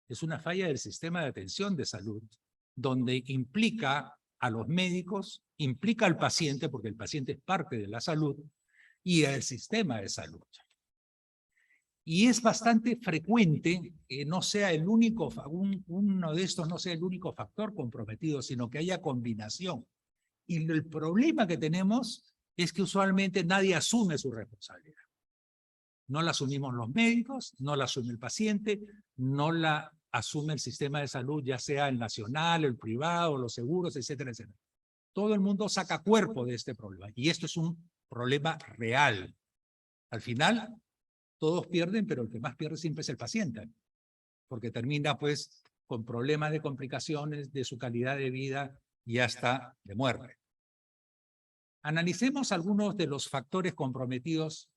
es una falla del sistema de atención de salud, donde implica a los médicos, implica al paciente, porque el paciente es parte de la salud, y al sistema de salud. Y es bastante frecuente que no sea el único, uno de estos no sea el único factor comprometido, sino que haya combinación. Y el problema que tenemos es que usualmente nadie asume su responsabilidad. No la asumimos los médicos, no la asume el paciente, no la asume el sistema de salud, ya sea el nacional, el privado, los seguros, etcétera, etcétera. Todo el mundo saca cuerpo de este problema. Y esto es un problema real. Al final, todos pierden, pero el que más pierde siempre es el paciente, porque termina pues con problemas de complicaciones de su calidad de vida y hasta de muerte. Analicemos algunos de los factores comprometidos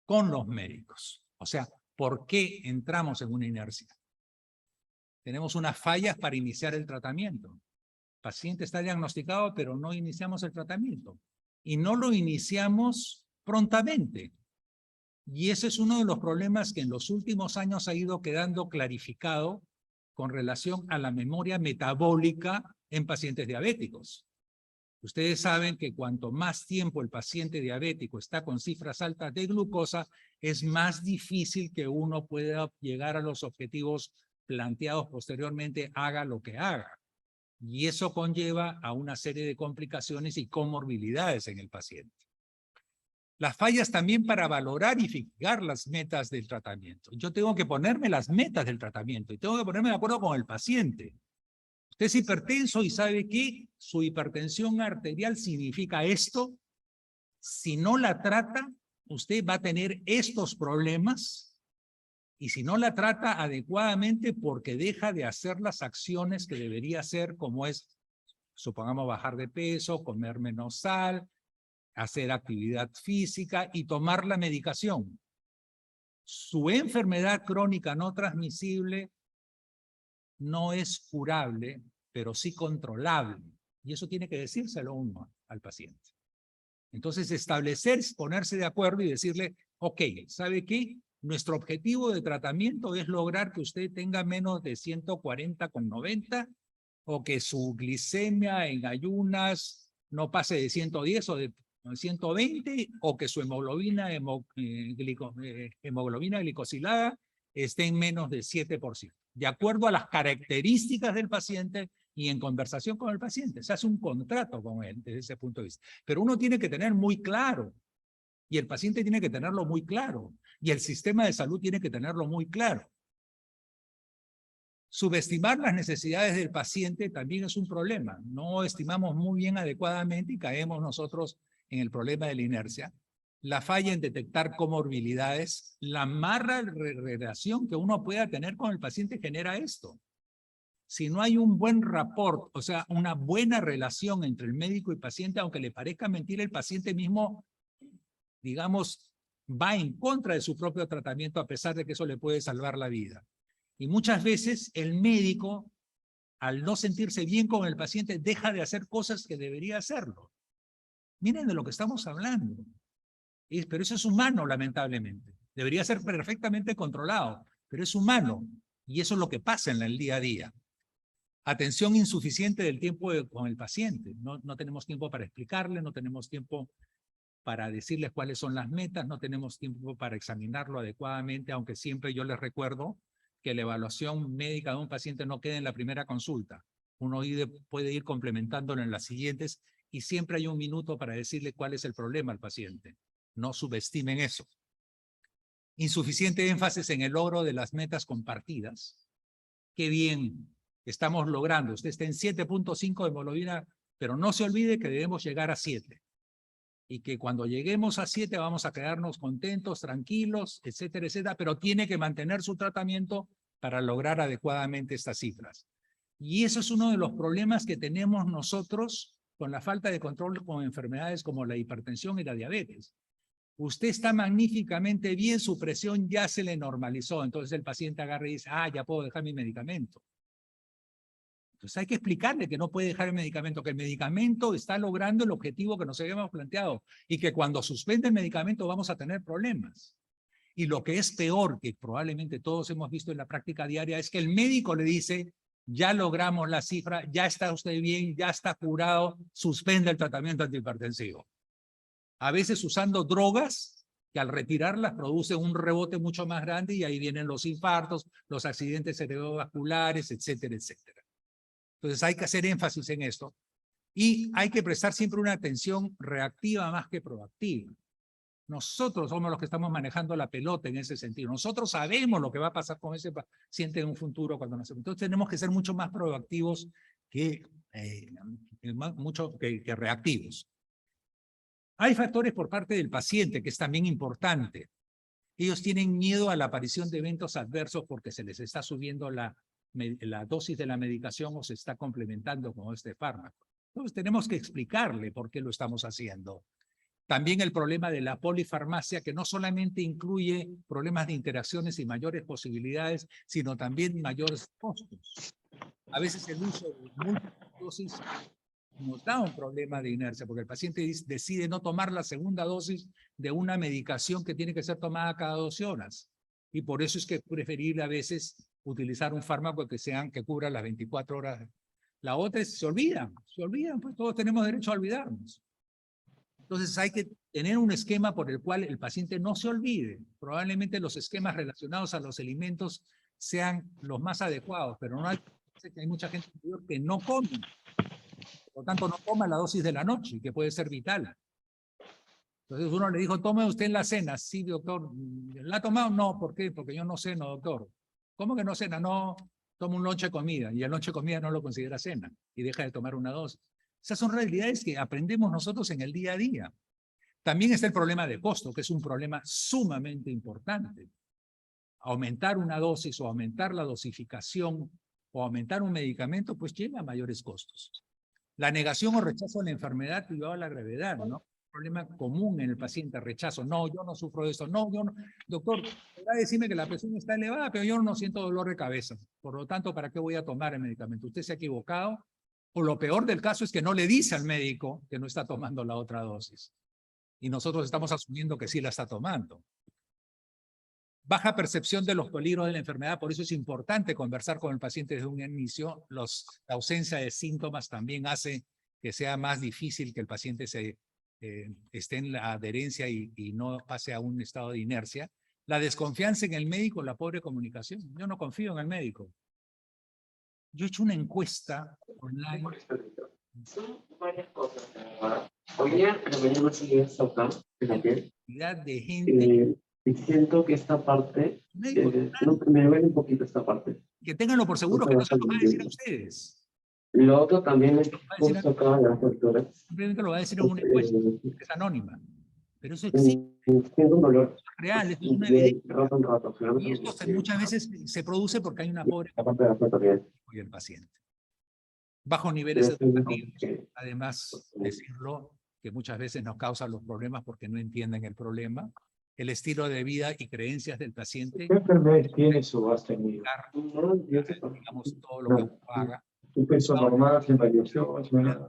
con los médicos. O sea, ¿por qué entramos en una inercia? Tenemos unas fallas para iniciar el tratamiento. El paciente está diagnosticado, pero no iniciamos el tratamiento. Y no lo iniciamos prontamente. Y ese es uno de los problemas que en los últimos años ha ido quedando clarificado con relación a la memoria metabólica en pacientes diabéticos. Ustedes saben que cuanto más tiempo el paciente diabético está con cifras altas de glucosa, es más difícil que uno pueda llegar a los objetivos planteados posteriormente, haga lo que haga. Y eso conlleva a una serie de complicaciones y comorbilidades en el paciente. Las fallas también para valorar y fijar las metas del tratamiento. Yo tengo que ponerme las metas del tratamiento y tengo que ponerme de acuerdo con el paciente. Usted es hipertenso y sabe que su hipertensión arterial significa esto. Si no la trata, usted va a tener estos problemas. Y si no la trata adecuadamente porque deja de hacer las acciones que debería hacer, como es, supongamos, bajar de peso, comer menos sal, hacer actividad física y tomar la medicación. Su enfermedad crónica no transmisible no es curable, pero sí controlable. Y eso tiene que decírselo uno al paciente. Entonces, ponerse de acuerdo y decirle, ok, ¿sabe qué? Nuestro objetivo de tratamiento es lograr que usted tenga menos de 140/90 o que su glicemia en ayunas no pase de 110 o de 120 o que su hemoglobina glicosilada esté en menos de 7%, de acuerdo a las características del paciente y en conversación con el paciente. Se hace un contrato con él desde ese punto de vista. Pero uno tiene que tener muy claro, y el paciente tiene que tenerlo muy claro, y el sistema de salud tiene que tenerlo muy claro. Subestimar las necesidades del paciente también es un problema. No estimamos muy bien adecuadamente y caemos nosotros en el problema de la inercia. La falla en detectar comorbilidades, la mala relación que uno pueda tener con el paciente genera esto. si no hay un buen rapport, o sea, una buena relación entre el médico y paciente, aunque le parezca mentira, el paciente mismo, digamos, va en contra de su propio tratamiento a pesar de que eso le puede salvar la vida. Y muchas veces el médico, al no sentirse bien con el paciente, deja de hacer cosas que debería hacerlo. Miren de lo que estamos hablando. Pero eso es humano, lamentablemente. Debería ser perfectamente controlado, pero es humano. Y eso es lo que pasa en el día a día. Atención insuficiente del tiempo con el paciente. No tenemos tiempo para explicarle, no tenemos tiempo para decirles cuáles son las metas, no tenemos tiempo para examinarlo adecuadamente, aunque siempre yo les recuerdo que la evaluación médica de un paciente no queda en la primera consulta. Uno puede ir complementándolo en las siguientes y siempre hay un minuto para decirle cuál es el problema al paciente. No subestimen eso. Insuficiente énfasis en el logro de las metas compartidas. Qué bien estamos logrando. Usted está en 7.5 de hemoglobina, pero no se olvide que debemos llegar a 7. Y que cuando lleguemos a 7 vamos a quedarnos contentos, tranquilos, etcétera, etcétera, pero tiene que mantener su tratamiento para lograr adecuadamente estas cifras. Y eso es uno de los problemas que tenemos nosotros con la falta de control con enfermedades como la hipertensión y la diabetes. Usted está magníficamente bien, su presión ya se le normalizó, entonces el paciente agarra y dice, ya puedo dejar mi medicamento. Entonces hay que explicarle que no puede dejar el medicamento, que el medicamento está logrando el objetivo que nos habíamos planteado y que cuando suspende el medicamento vamos a tener problemas. Y lo que es peor, que probablemente todos hemos visto en la práctica diaria, es que el médico le dice, ya logramos la cifra, ya está usted bien, ya está curado, suspende el tratamiento antihipertensivo. A veces usando drogas que al retirarlas producen un rebote mucho más grande y ahí vienen los infartos, los accidentes cerebrovasculares, etcétera, etcétera. Entonces hay que hacer énfasis en esto y hay que prestar siempre una atención reactiva más que proactiva. Nosotros somos los que estamos manejando la pelota en ese sentido. Nosotros sabemos lo que va a pasar con ese paciente en un futuro cuando nacemos. Entonces tenemos que ser mucho más proactivos que reactivos. Hay factores por parte del paciente que es también importante. Ellos tienen miedo a la aparición de eventos adversos porque se les está subiendo la dosis de la medicación o se está complementando con este fármaco. Entonces tenemos que explicarle por qué lo estamos haciendo. También el problema de la polifarmacia, que no solamente incluye problemas de interacciones y mayores posibilidades, sino también mayores costos. A veces el uso de múltiples dosis nos da un problema de inercia, porque el paciente decide no tomar la segunda dosis de una medicación que tiene que ser tomada cada 12 horas. Y por eso es que es preferible a veces utilizar un fármaco que cubra las 24 horas. La otra es, se olvidan, pues todos tenemos derecho a olvidarnos. Entonces hay que tener un esquema por el cual el paciente no se olvide. Probablemente los esquemas relacionados a los alimentos sean los más adecuados, pero no hay mucha gente que no come. Por lo tanto, no toma la dosis de la noche, que puede ser vital. Entonces uno le dijo, tome usted en la cena. Sí, doctor. ¿La ha tomado? No. ¿Por qué? Porque yo no ceno, doctor. ¿Cómo que no cena? No, toma un lonche de comida. Y el lonche de comida no lo considera cena. Y deja de tomar una dosis. Esas son realidades que aprendemos nosotros en el día a día. También está el problema de costo, que es un problema sumamente importante. Aumentar una dosis o aumentar la dosificación o aumentar un medicamento, pues lleva a mayores costos. La negación o rechazo a la enfermedad lleva a la gravedad, ¿no? Problema común en el paciente, rechazo. No, yo no sufro de esto. No, yo no. Doctor, podrá decirme que la presión está elevada, pero yo no siento dolor de cabeza. Por lo tanto, ¿para qué voy a tomar el medicamento? Usted se ha equivocado. O lo peor del caso es que no le dice al médico que no está tomando la otra dosis. Y nosotros estamos asumiendo que sí la está tomando. Baja percepción de los peligros de la enfermedad, por eso es importante conversar con el paciente desde un inicio. La ausencia de síntomas también hace que sea más difícil que el paciente esté en la adherencia y no pase a un estado de inercia. La desconfianza en el médico, la pobre comunicación. Yo no confío en el médico. Yo he hecho una encuesta online. Son varias cosas. Hoy día, la mañana sí es acá, en la piel. De gente. Y siento que esta parte, no, me duele un poquito esta parte. Que ténganlo por seguro que no se lo va a decir a ustedes. Lo otro también es justo acá de las facturas. Simplemente lo va a decir en una encuesta, que es anónima. Pero eso existe, Siento un dolor es real, esto es una de evidencia. rato en rato. Y esto muchas veces se produce porque hay una pobre La parte de la foto bien. y el paciente. Bajos niveles educativos, además decirlo, que muchas veces nos causan los problemas porque no entienden el problema. El estilo de vida y creencias del paciente, ¿Qué enfermedades tienes o has tenido? digamos, todo lo que haga. ¿Tu peso normal, sin variación?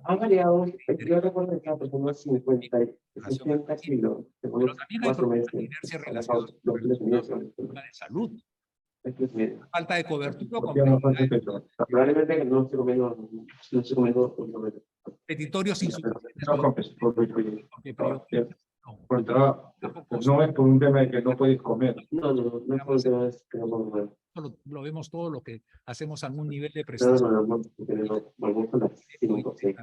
Ha variado. Yo recuerdo que cada persona es 50 y 60 kilos. Según Pero los también hay 4 problemas meses. de inercia relacionados con el problema de salud, falta de cobertura ¿Por con qué no falta peso? Probablemente que no estoy comiendo, no estoy comiendo. petitorios insuficientes. No con peso, porque por el trabajo. No es por un tema de que no puedes comer. No es por temas que no puedo comer. lo vemos todo lo que hacemos a un nivel de No, prestación. volvemos a las 5, 6.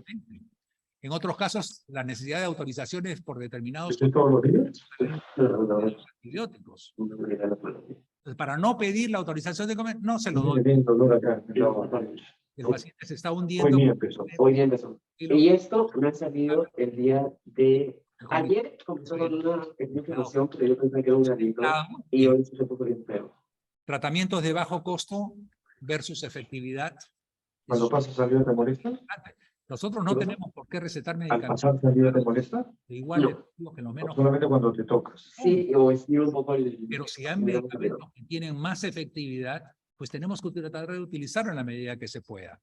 En otros casos, la necesidad de autorizaciones por determinados ¿Estoy todos los días? antibióticos. Entonces, para no pedir la autorización de comer, no se lo doy. Tiene dolor acá. El paciente se está Hoy hundiendo. ni empezó. Hoy día empezó. Y esto me ha salido el día de... Ayer comenzó con una información, pero yo pensé que era un gatito. Y hoy se puso bien feo. Tratamientos de bajo costo versus efectividad. Cuando pasas salida te molesta. Nosotros no tenemos por qué recetar Al medicamentos. pasar salida te molesta. Igual No. les digo que lo menos. Solamente cuando te tocas. Sí, o estiro un poco el... Pero si hay medicamentos que tienen más efectividad, pues tenemos que tratar de utilizarlo en la medida que se pueda.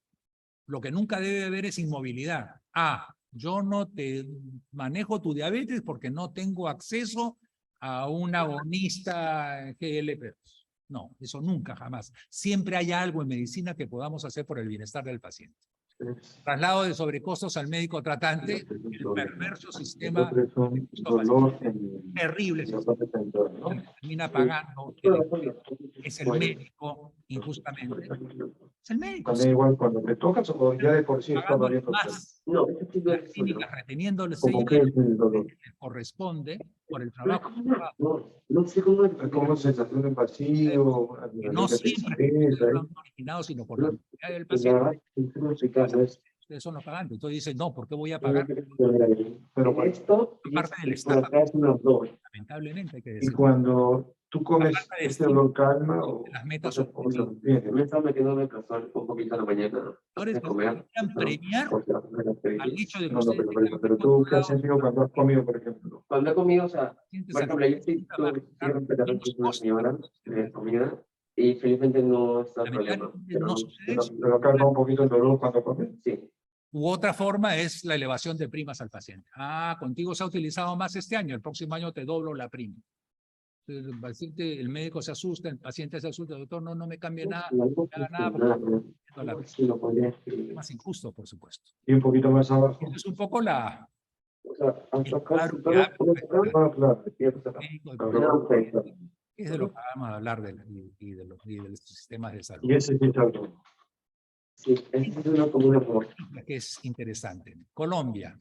Lo que nunca debe haber es inmovilidad. Yo no te manejo tu diabetes porque no tengo acceso a un agonista GLP. No, eso nunca, jamás. Siempre hay algo en medicina que podamos hacer por el bienestar del paciente. Traslado de sobrecostos al médico tratante, el perverso sistema terrible, ¿no? Termina pagando, es el médico, injustamente. Es el médico. También igual cuando te tocas o ya de por sí está Pagando variando. más No, las clínicas reteniendo el Como sello que es el dolor. que les corresponde por el trabajo. No sé cómo es. Como sensación de vacío, Que no siempre están originados, sino por la necesidad del paciente. Ustedes son los pagantes. Entonces dicen, no, ¿por qué voy a pagar? Pero Esto Parte del por Estado. acá es una flor. Lamentablemente hay que y decir. cuando tú comes falta de este dolor calma o Las metas o objetivas. se mantiene. Me estaba metiendo en el cazón un poquito a la mañana. Ahora De comer. deberían premiar al hecho de que No, ustedes pero tú, ¿qué has sentido cuando has comido, por ejemplo? Cuando he comido, o sea, pacientes por ejemplo, yo sí tuve una señora de comida y felizmente no está el problema. lamentablemente no sucede eso. Pero calma un poquito el dolor cuando comes. Sí. U otra forma es la elevación de primas al paciente. Contigo se ha utilizado más este año, el próximo año te doblo la prima. Entonces, el paciente, el médico se asusta, el paciente se asusta, doctor, no me cambie nada, no me haga nada, porque Sí, lo podría escribir. es más injusto, por supuesto. Y un poquito más abajo. Es un poco la O sea, hasta acá, claro, todo, ya, todo acá, Claro. y hasta acá. médico, Claro. es de lo que vamos a hablar y de los sistemas de salud. Y ese sí está bien. Sí, es una como una flor. Que es interesante. Colombia.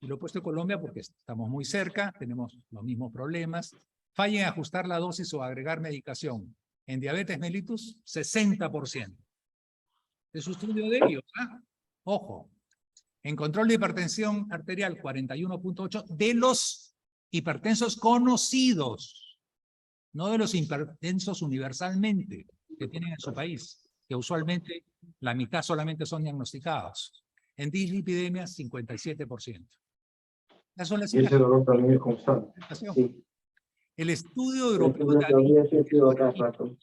Y lo he puesto Colombia porque estamos muy cerca, tenemos los mismos problemas. Falla en ajustar la dosis o agregar medicación. En diabetes mellitus, 60%. Es un estudio de ellos. Ojo. En control de hipertensión arterial, 41.8 de los hipertensos conocidos, no de los hipertensos universalmente que tienen en su país, que usualmente la mitad solamente son diagnosticados. En dislipidemias, 57%. Esas son las Y ese dolor también es constante. Sí. El estudio Es europeo una de teoría que he sido acá rato.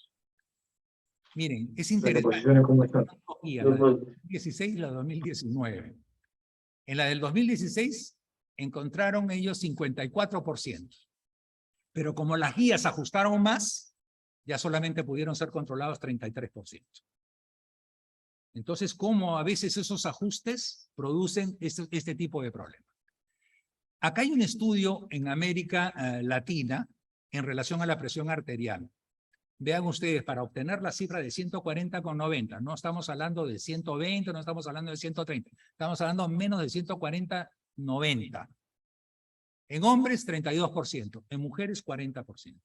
miren, es Las interesante. posiciones cómo están. La del 2016 y la 2019. En la del 2016 encontraron ellos 54%. Pero como las guías ajustaron más, ya solamente pudieron ser controlados 33%. Entonces, ¿cómo a veces esos ajustes producen este tipo de problemas? Acá hay un estudio en América Latina en relación a la presión arterial. Vean ustedes, para obtener la cifra de 140,90, no estamos hablando de 120, no estamos hablando de 130, estamos hablando menos de 140,90. En hombres, 32%, en mujeres, 40%.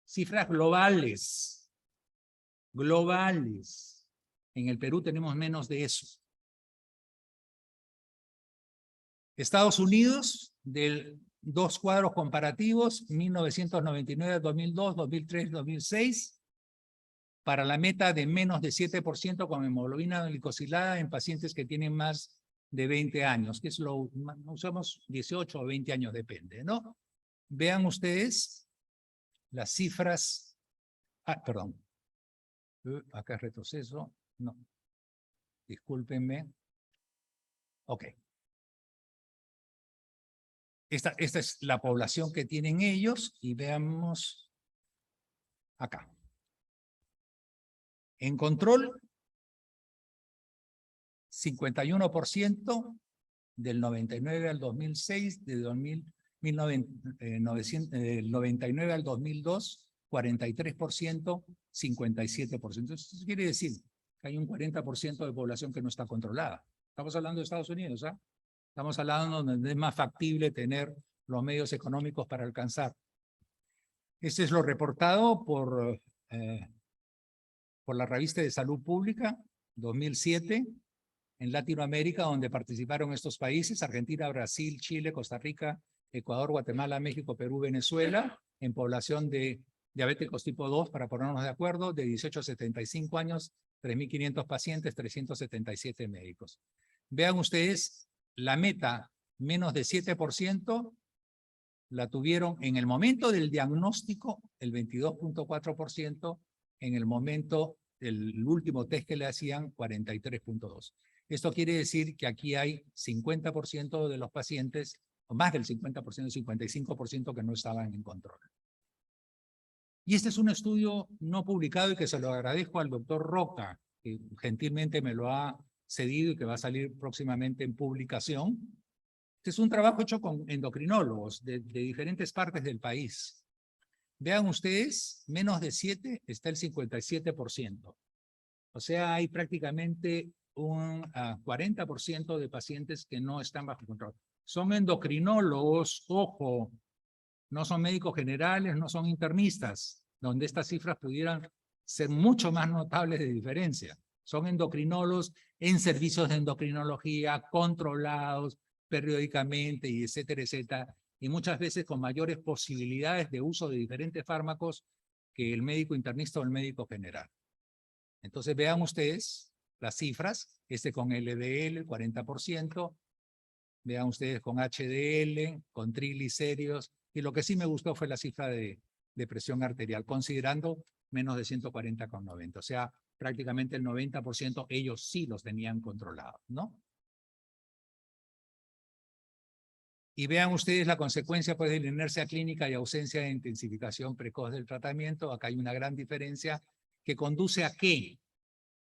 Cifras globales. Globales. En el Perú tenemos menos de eso. Estados Unidos, del dos cuadros comparativos, 1999, 2002, 2003, 2006, para la meta de menos de 7% con hemoglobina glicosilada en pacientes que tienen más de 20 años, que es lo usamos 18 o 20 años, depende, ¿no? Vean ustedes las cifras. Perdón. Acá es retroceso. No. Discúlpenme. Ok. Esta es la población que tienen ellos y veamos acá. En control, 51% del 99 al 2006, del 99 al 2002, 43%, 57%. Eso quiere decir que hay un 40% de población que no está controlada. Estamos hablando de Estados Unidos, ¿ah? Estamos hablando donde es más factible tener los medios económicos para alcanzar. Este es lo reportado por la revista de Salud Pública, 2007, en Latinoamérica, donde participaron estos países: Argentina, Brasil, Chile, Costa Rica, Ecuador, Guatemala, México, Perú, Venezuela, en población de diabéticos tipo 2, para ponernos de acuerdo, de 18 a 75 años, 3.500 pacientes, 377 médicos. Vean ustedes, la meta, menos de 7%, la tuvieron en el momento del diagnóstico, el 22.4%, en el momento del último test que le hacían, 43.2%. Esto quiere decir que aquí hay 50% de los pacientes, o más del 50%, 55% que no estaban en control. Y este es un estudio no publicado y que se lo agradezco al doctor Roca, que gentilmente me lo ha cedido y que va a salir próximamente en publicación. Este es un trabajo hecho con endocrinólogos de diferentes partes del país. Vean ustedes, menos de 7 está el 57%. O sea, hay prácticamente un 40% de pacientes que no están bajo control. Son endocrinólogos, ojo, no son médicos generales, no son internistas, donde estas cifras pudieran ser mucho más notables de diferencia. Son endocrinólogos en servicios de endocrinología, controlados periódicamente, y etcétera, etcétera, y muchas veces con mayores posibilidades de uso de diferentes fármacos que el médico internista o el médico general. Entonces vean ustedes las cifras, con LDL, 40%, vean ustedes con HDL, con triglicéridos, y lo que sí me gustó fue la cifra de presión arterial, considerando menos de 140,90. O sea, prácticamente el 90% ellos sí los tenían controlados, ¿no? Y vean ustedes la consecuencia, pues, de la inercia clínica y ausencia de intensificación precoz del tratamiento. Acá hay una gran diferencia que conduce a ¿qué?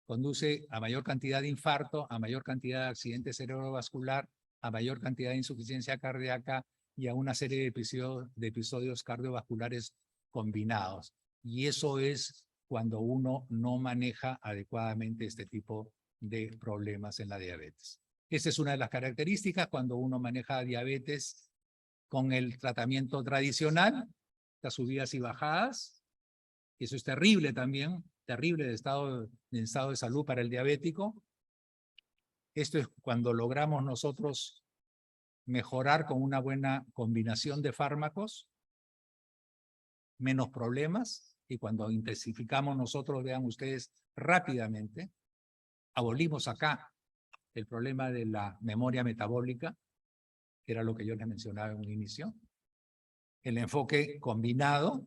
Conduce a mayor cantidad de infarto, a mayor cantidad de accidente cerebrovascular, a mayor cantidad de insuficiencia cardíaca y a una serie de episodios cardiovasculares combinados. Y eso es cuando uno no maneja adecuadamente este tipo de problemas en la diabetes. Esa es una de las características cuando uno maneja diabetes con el tratamiento tradicional, las subidas y bajadas. Eso es terrible también, terrible de estado de salud para el diabético. Esto es cuando logramos nosotros mejorar con una buena combinación de fármacos, menos problemas, y cuando intensificamos nosotros, vean ustedes, rápidamente, abolimos acá el problema de la memoria metabólica, que era lo que yo les mencionaba en un inicio. El enfoque combinado,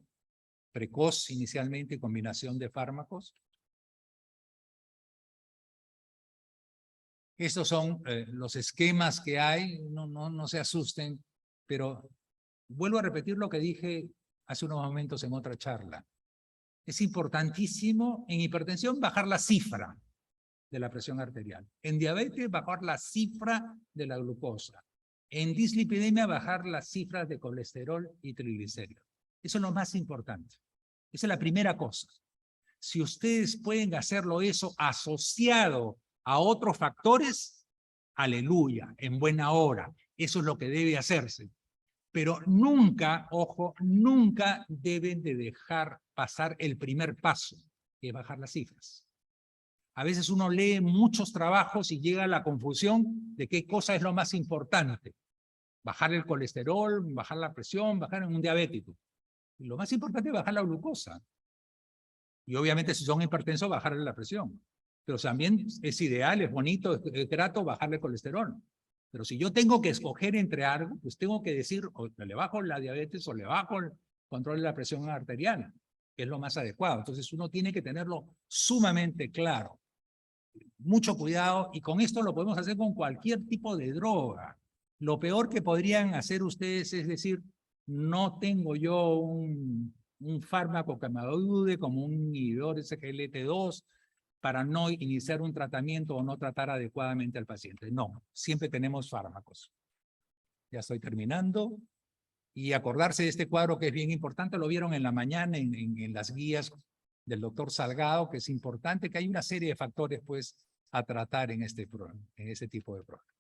precoz inicialmente y combinación de fármacos. Estos son los esquemas que hay, no se asusten, pero vuelvo a repetir lo que dije hace unos momentos en otra charla. Es importantísimo en hipertensión bajar la cifra de la presión arterial. En diabetes, bajar la cifra de la glucosa. En dislipidemia, bajar las cifras de colesterol y triglicéridos. Eso es lo más importante. Esa es la primera cosa. Si ustedes pueden hacerlo eso asociado a otros factores, aleluya, en buena hora. Eso es lo que debe hacerse. Pero nunca, ojo, nunca deben de dejar pasar el primer paso, que es bajar las cifras. A veces uno lee muchos trabajos y llega a la confusión de qué cosa es lo más importante. bajar el colesterol, bajar la presión, bajar en un diabético. Y lo más importante es bajar la glucosa. Y obviamente si son hipertensos, bajarle la presión. Pero también es ideal, es bonito, es grato bajarle el colesterol. Pero si yo tengo que escoger entre algo, pues tengo que decir, o le bajo la diabetes o le bajo el control de la presión arterial, que es lo más adecuado. Entonces uno tiene que tenerlo sumamente claro. Mucho cuidado, y con esto lo podemos hacer con cualquier tipo de droga. Lo peor que podrían hacer ustedes es decir, no tengo yo un fármaco que me ayude como un inhibidor SGLT2 para no iniciar un tratamiento o no tratar adecuadamente al paciente. No, siempre tenemos fármacos. Ya estoy terminando. Y acordarse de este cuadro que es bien importante, lo vieron en la mañana en las guías del doctor Salgado, que es importante, que hay una serie de factores pues a tratar en este tipo de programa.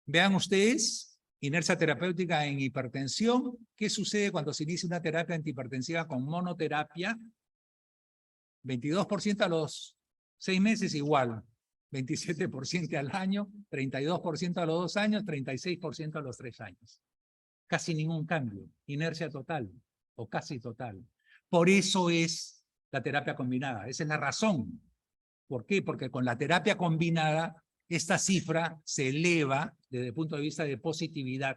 Vean ustedes, inercia terapéutica en hipertensión. ¿Qué sucede cuando se inicia una terapia antihipertensiva con monoterapia? 22% a los 6 meses igual, 27% al año, 32% a los 2 años, 36% a los 3 años. Casi ningún cambio, inercia total o casi total. Por eso es la terapia combinada, esa es la razón. ¿Por qué? Porque con la terapia combinada esta cifra se eleva desde el punto de vista de positividad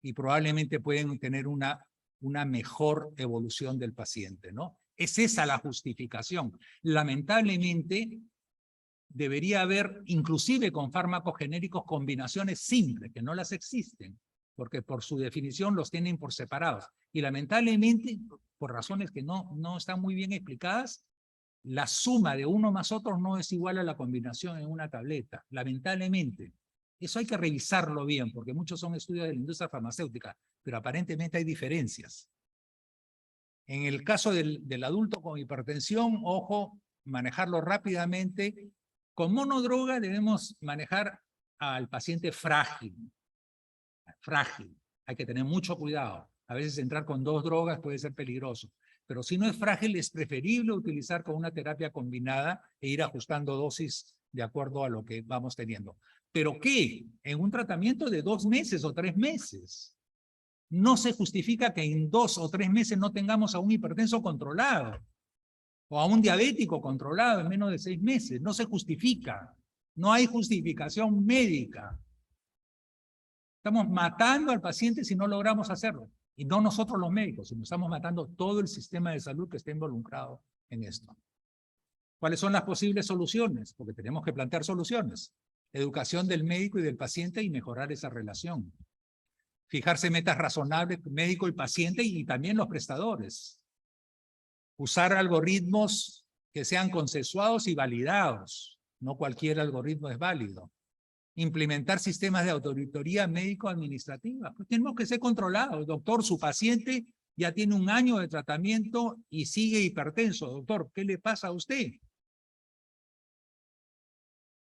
y probablemente pueden tener una mejor evolución del paciente, ¿no? Es esa la justificación. Lamentablemente, debería haber, inclusive con fármacos genéricos, combinaciones simples, que no las existen, porque por su definición los tienen por separados. Y lamentablemente, por razones que no están muy bien explicadas, la suma de uno más otro no es igual a la combinación en una tableta, lamentablemente. Eso hay que revisarlo bien, porque muchos son estudios de la industria farmacéutica, pero aparentemente hay diferencias. En el caso del adulto con hipertensión, ojo, manejarlo rápidamente. Con monodroga debemos manejar al paciente frágil. Frágil. Hay que tener mucho cuidado. A veces entrar con 2 drogas puede ser peligroso. Pero si no es frágil, es preferible utilizar con una terapia combinada e ir ajustando dosis de acuerdo a lo que vamos teniendo. ¿Pero qué? En un tratamiento de 2 meses o 3 meses. No se justifica que en 2 o 3 meses no tengamos a un hipertenso controlado o a un diabético controlado en menos de 6 meses. No se justifica. No hay justificación médica. Estamos matando al paciente si no logramos hacerlo. Y no nosotros los médicos, sino estamos matando todo el sistema de salud que está involucrado en esto. ¿Cuáles son las posibles soluciones? Porque tenemos que plantear soluciones. Educación del médico y del paciente y mejorar esa relación. Fijarse metas razonables, médico y paciente y también los prestadores. Usar algoritmos que sean consensuados y validados. No cualquier algoritmo es válido. Implementar sistemas de auditoría médico-administrativa. Pues tenemos que ser controlados. Doctor, su paciente ya tiene 1 año de tratamiento y sigue hipertenso. Doctor, ¿qué le pasa a usted?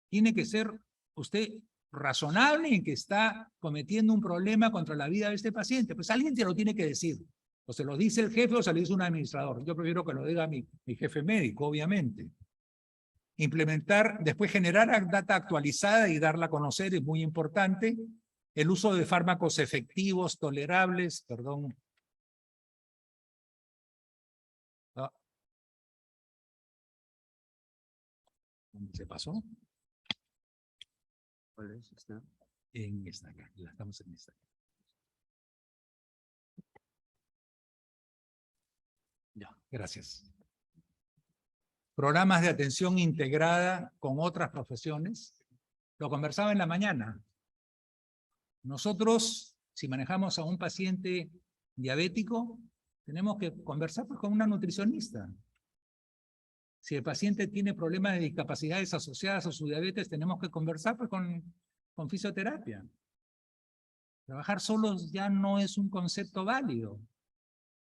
Tiene que ser usted razonable en que está cometiendo un problema contra la vida de este paciente. Pues alguien te lo tiene que decir. O se lo dice el jefe o se lo dice un administrador. Yo prefiero que lo diga mi jefe médico, obviamente. Implementar, después generar data actualizada y darla a conocer es muy importante. El uso de fármacos efectivos, tolerables, perdón. ¿Dónde se pasó? ¿Cuál es esta? En esta acá, estamos en esta. Ya, gracias. Programas de atención integrada con otras profesiones. Lo conversaba en la mañana. Nosotros, si manejamos a un paciente diabético, tenemos que conversar pues, con una nutricionista. Si el paciente tiene problemas de discapacidades asociadas a su diabetes, tenemos que conversar pues, con fisioterapia. Trabajar solos ya no es un concepto válido.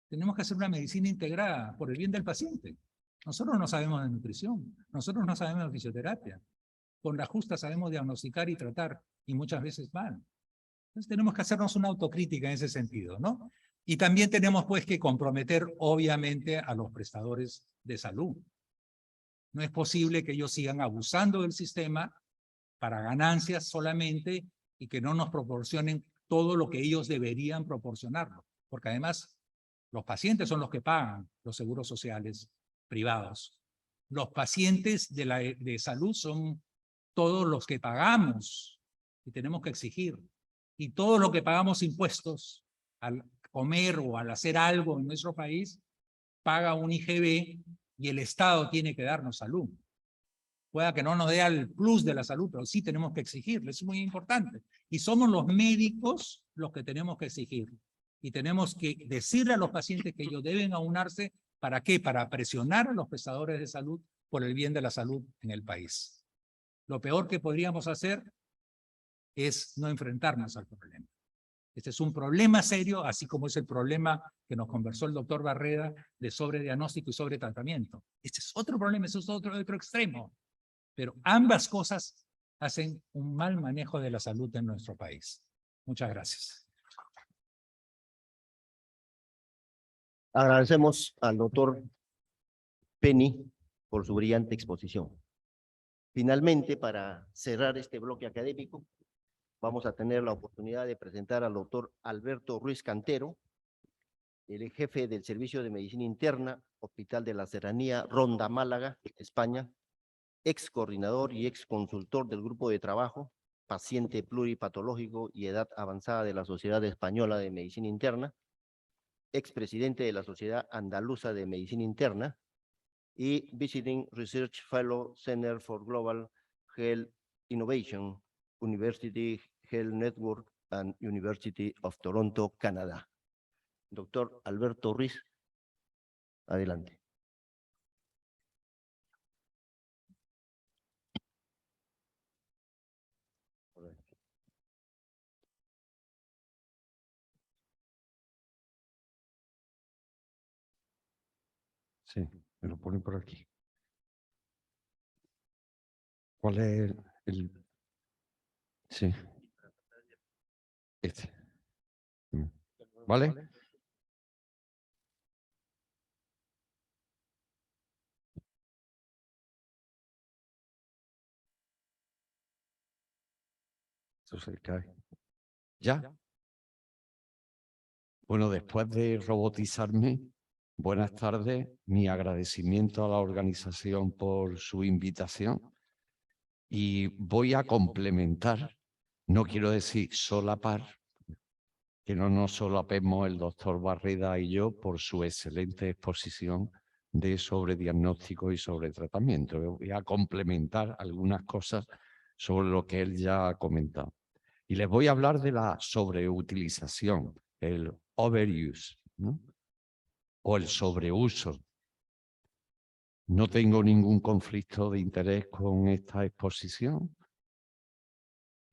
Tenemos que hacer una medicina integrada por el bien del paciente. Nosotros no sabemos de nutrición, nosotros no sabemos de fisioterapia. Con la justa sabemos diagnosticar y tratar, y muchas veces mal. Entonces tenemos que hacernos una autocrítica en ese sentido, ¿no? Y también tenemos pues que comprometer obviamente a los prestadores de salud. No es posible que ellos sigan abusando del sistema para ganancias solamente y que no nos proporcionen todo lo que ellos deberían proporcionarlo, porque además los pacientes son los que pagan los seguros sociales privados. Los pacientes de salud son todos los que pagamos y tenemos que exigir. Y todo lo que pagamos impuestos al comer o al hacer algo en nuestro país, paga un IGB y el Estado tiene que darnos salud. Pueda que no nos dé el plus de la salud, pero sí tenemos que exigirlo, es muy importante. Y somos los médicos los que tenemos que exigir. Y tenemos que decirle a los pacientes que ellos deben aunarse, ¿para qué? Para presionar a los prestadores de salud por el bien de la salud en el país. Lo peor que podríamos hacer es no enfrentarnos al problema. Este es un problema serio, así como es el problema que nos conversó el doctor Barreda de sobrediagnóstico y sobretratamiento. Este es otro problema, eso es otro extremo. Pero ambas cosas hacen un mal manejo de la salud en nuestro país. Muchas gracias. Agradecemos al doctor Penny por su brillante exposición. Finalmente, para cerrar este bloque académico, vamos a tener la oportunidad de presentar al doctor Alberto Ruiz Cantero, el jefe del Servicio de Medicina Interna, Hospital de la Serranía, Ronda Málaga, España, ex coordinador y ex consultor del grupo de trabajo, paciente pluripatológico y edad avanzada de la Sociedad Española de Medicina Interna, ex presidente de la Sociedad Andaluza de Medicina Interna y Visiting Research Fellow Center for Global Health Innovation, University Health Network and University of Toronto, Canadá. Doctor Alberto Ruiz, adelante. Sí, me lo ponen por aquí. ¿Cuál es el...? Sí. Este. ¿Vale? Eso se cae. ¿Ya? Bueno, después de robotizarme, buenas tardes. Mi agradecimiento a la organización por su invitación. Y voy a complementar, no quiero decir solapar, que no nos solapemos el doctor Barreda y yo por su excelente exposición de sobrediagnóstico y sobretratamiento. Voy a complementar algunas cosas sobre lo que él ya ha comentado. Y les voy a hablar de la sobreutilización, el overuse, ¿no? O el sobreuso. No tengo ningún conflicto de interés con esta exposición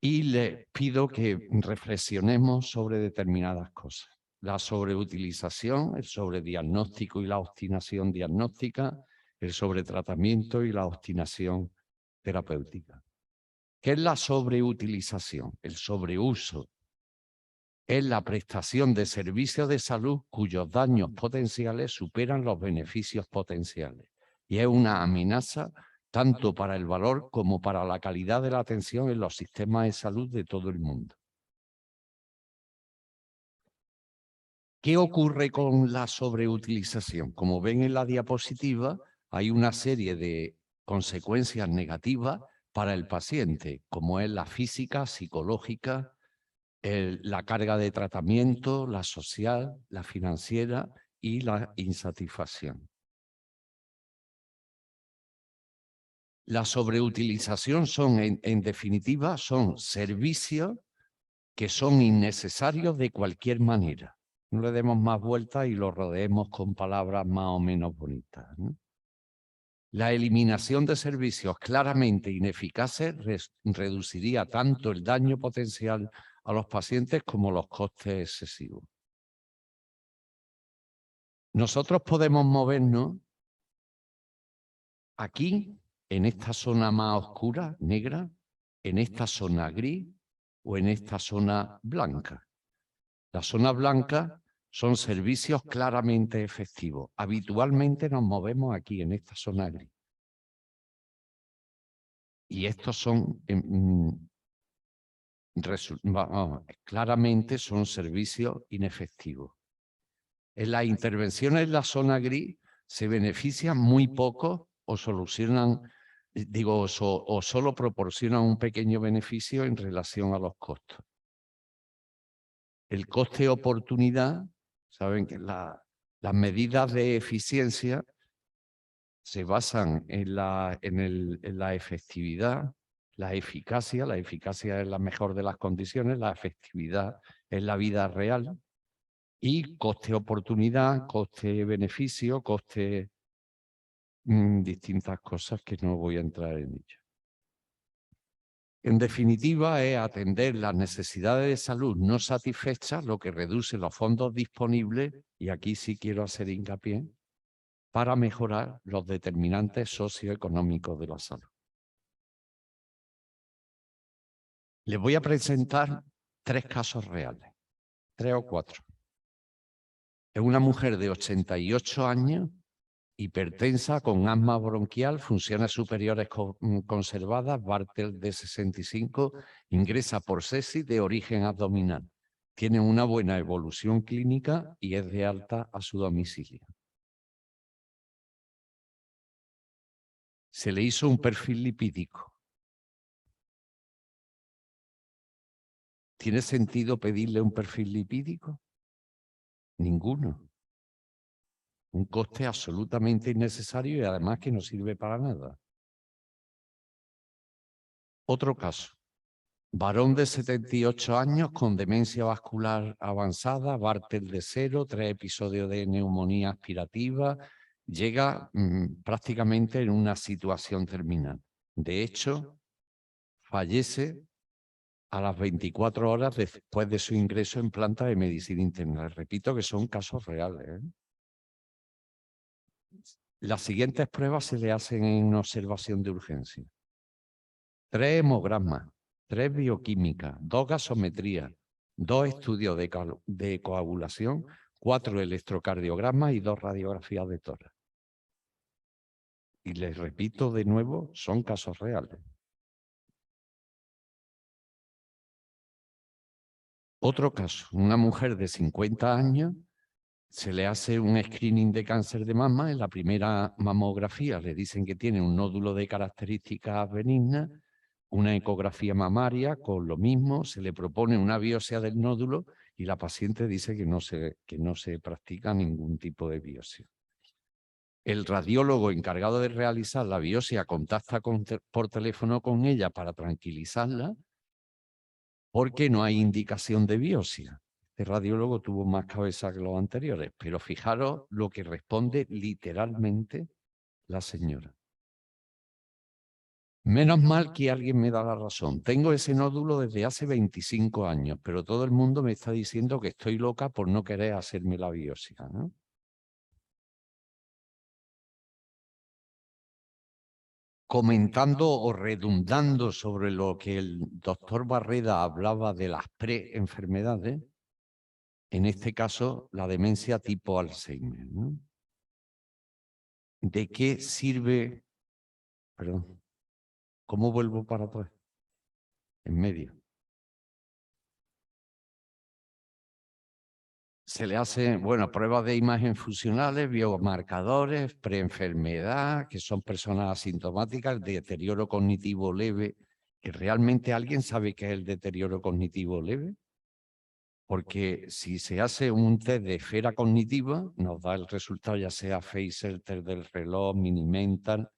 y les pido que reflexionemos sobre determinadas cosas. La sobreutilización, el sobrediagnóstico y la obstinación diagnóstica, el sobretratamiento y la obstinación terapéutica. ¿Qué es la sobreutilización? El sobreuso es la prestación de servicios de salud cuyos daños potenciales superan los beneficios potenciales y es una amenaza tanto para el valor como para la calidad de la atención en los sistemas de salud de todo el mundo. ¿Qué ocurre con la sobreutilización? Como ven en la diapositiva, hay una serie de consecuencias negativas para el paciente, como es la física, psicológica, la carga de tratamiento, la social, la financiera y la insatisfacción. La sobreutilización son, en definitiva, son servicios que son innecesarios de cualquier manera. No le demos más vueltas y lo rodeemos con palabras más o menos bonitas, ¿no? La eliminación de servicios claramente ineficaces reduciría tanto el daño potencial a los pacientes como los costes excesivos. Nosotros podemos movernos aquí, en esta zona más oscura, negra, en esta zona gris o en esta zona blanca. La zona blanca son servicios claramente efectivos. Habitualmente nos movemos aquí, en esta zona gris. Y estos son claramente son servicios inefectivos. En las intervenciones en la zona gris se benefician muy poco o solucionan, o solo proporcionan un pequeño beneficio en relación a los costos. El coste-oportunidad, saben que las medidas de eficiencia se basan en la efectividad, la eficacia es la mejor de las condiciones, la efectividad es la vida real, y coste-oportunidad, coste-beneficio, distintas cosas que no voy a entrar en ello. En definitiva, es atender las necesidades de salud no satisfechas, lo que reduce los fondos disponibles, y aquí sí quiero hacer hincapié, para mejorar los determinantes socioeconómicos de la salud. Les voy a presentar 3 casos reales, 3 o 4. Es una mujer de 88 años, hipertensa, con asma bronquial, funciones superiores conservadas, Bartel de 65, ingresa por sepsis de origen abdominal. Tiene una buena evolución clínica y es de alta a su domicilio. Se le hizo un perfil lipídico. ¿Tiene sentido pedirle un perfil lipídico? Ninguno. Un coste absolutamente innecesario y además que no sirve para nada. Otro caso. Varón de 78 años con demencia vascular avanzada, Bartel de 0, 3 episodios de neumonía aspirativa, llega prácticamente en una situación terminal. De hecho, fallece a las 24 horas después de su ingreso en planta de medicina interna. Les repito que son casos reales, ¿eh? Las siguientes pruebas se le hacen en observación de urgencia. 3 hemogramas, 3 bioquímicas, 2 gasometrías, 2 estudios de coagulación, 4 electrocardiogramas y 2 radiografías de tórax. Y les repito de nuevo, son casos reales. Otro caso, una mujer de 50 años, se le hace un screening de cáncer de mama. En la primera mamografía le dicen que tiene un nódulo de características benignas, una ecografía mamaria con lo mismo, se le propone una biopsia del nódulo y la paciente dice que no se practica ningún tipo de biopsia. El radiólogo encargado de realizar la biopsia contacta por teléfono con ella para tranquilizarla porque no hay indicación de biopsia. Este radiólogo tuvo más cabeza que los anteriores, pero fijaros lo que responde literalmente la señora. Menos mal que alguien me da la razón. Tengo ese nódulo desde hace 25 años, pero todo el mundo me está diciendo que estoy loca por no querer hacerme la biopsia, ¿no? Comentando o redundando sobre lo que el doctor Barreda hablaba de las preenfermedades, en este caso la demencia tipo Alzheimer, ¿no? ¿De qué sirve? Perdón. ¿Cómo vuelvo para atrás? En medio. Se le hacen, bueno, pruebas de imagen funcionales, biomarcadores, preenfermedad, que son personas asintomáticas, deterioro cognitivo leve, que realmente alguien sabe qué es el deterioro cognitivo leve. Porque si se hace un test de esfera cognitiva, nos da el resultado ya sea Phaser, test del reloj, Mini-Mental,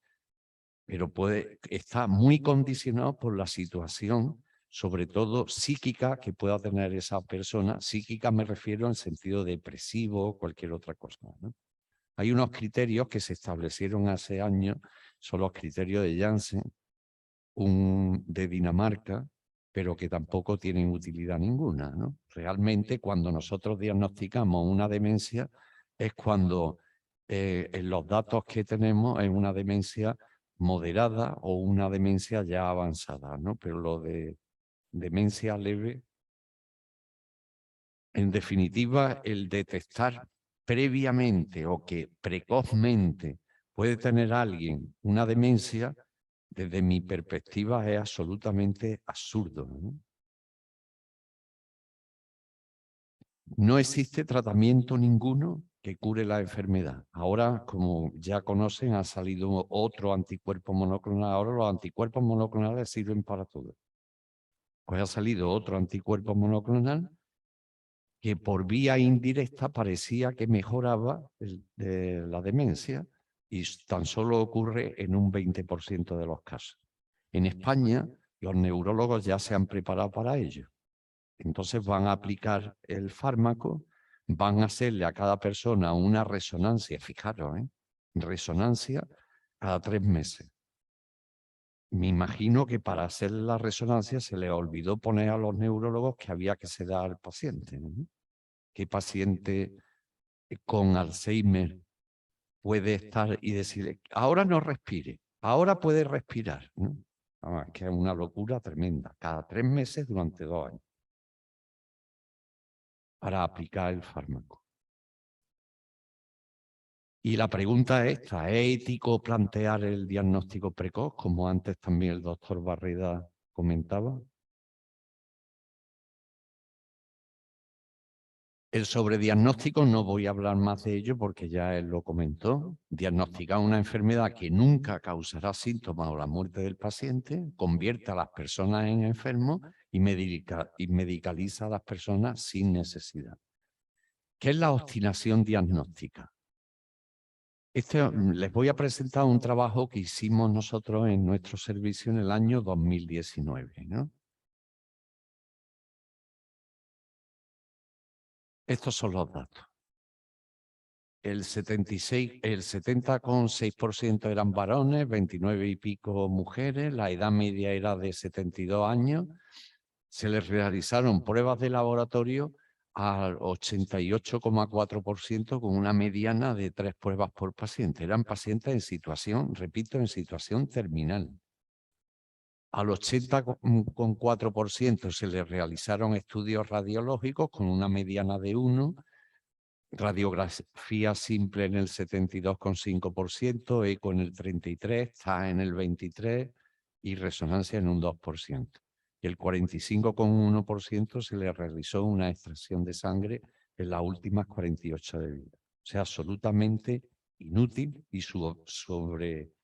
pero está muy condicionado por la situación, sobre todo psíquica, que pueda tener esa persona. Psíquica me refiero en sentido depresivo o cualquier otra cosa, ¿no? Hay unos criterios que se establecieron hace años, son los criterios de Janssen, de Dinamarca, pero que tampoco tienen utilidad ninguna, ¿no? Realmente, cuando nosotros diagnosticamos una demencia, es cuando en los datos que tenemos es una demencia moderada o una demencia ya avanzada, ¿no? Pero lo de demencia leve, en definitiva, el detectar previamente o que precozmente puede tener alguien una demencia, desde mi perspectiva es absolutamente absurdo, ¿no? No existe tratamiento ninguno que cure la enfermedad. Ahora, como ya conocen, ha salido otro anticuerpo monoclonal. Ahora los anticuerpos monoclonales sirven para todo. Pues ha salido otro anticuerpo monoclonal que por vía indirecta parecía que mejoraba la demencia y tan solo ocurre en un 20% de los casos. En España, los neurólogos ya se han preparado para ello. Entonces van a aplicar el fármaco, van a hacerle a cada persona una resonancia, fijaros, resonancia cada 3 meses. Me imagino que para hacer la resonancia se les olvidó poner a los neurólogos que había que sedar al paciente, ¿no? ¿Qué paciente con Alzheimer puede estar y decirle, ahora no respire, ahora puede respirar, ¿no? Que es una locura tremenda, cada 3 meses durante 2 años, para aplicar el fármaco. Y la pregunta es esta, ¿es ético plantear el diagnóstico precoz, como antes también el doctor Barreda comentaba? El sobrediagnóstico no voy a hablar más de ello porque ya él lo comentó. Diagnosticar una enfermedad que nunca causará síntomas o la muerte del paciente, convierte a las personas en enfermos y medicaliza a las personas sin necesidad. ¿Qué es la obstinación diagnóstica? Les voy a presentar un trabajo que hicimos nosotros en nuestro servicio en el año 2019, ¿no? Estos son los datos. El 70,6% eran varones, 29 y pico mujeres, la edad media era de 72 años. Se les realizaron pruebas de laboratorio al 88,4% con una mediana de 3 pruebas por paciente. Eran pacientes en situación, repito, en situación terminal. Al 80,4% se les realizaron estudios radiológicos con una mediana de 1, radiografía simple en el 72,5%, eco en el 33%, TAC en el 23% y resonancia en un 2%. Y el 45,1% se le realizó una extracción de sangre en las últimas 48 de vida. O sea, absolutamente inútil y su sobreuso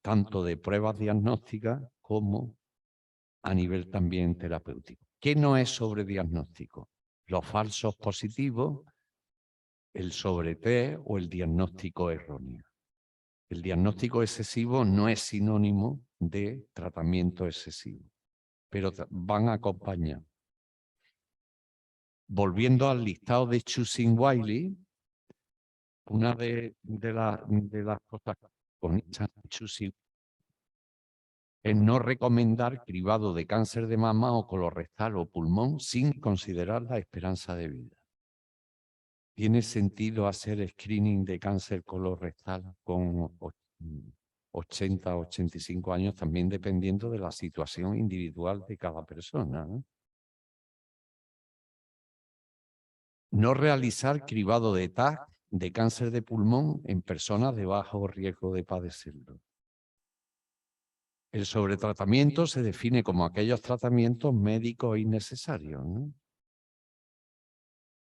tanto de pruebas diagnósticas como a nivel también terapéutico. ¿Qué no es sobrediagnóstico? Los falsos positivos, el sobretest o el diagnóstico erróneo. El diagnóstico excesivo no es sinónimo de tratamiento excesivo, pero van acompañados. Volviendo al listado de Choosing Wisely, una de las cosas con Choosing es no recomendar cribado de cáncer de mama o colorectal o pulmón sin considerar la esperanza de vida. ¿Tiene sentido hacer screening de cáncer colorectal con 80, 85 años, también dependiendo de la situación individual de cada persona, ¿no? No realizar cribado de TAC de cáncer de pulmón en personas de bajo riesgo de padecerlo. El sobretratamiento se define como aquellos tratamientos médicos innecesarios, ¿no?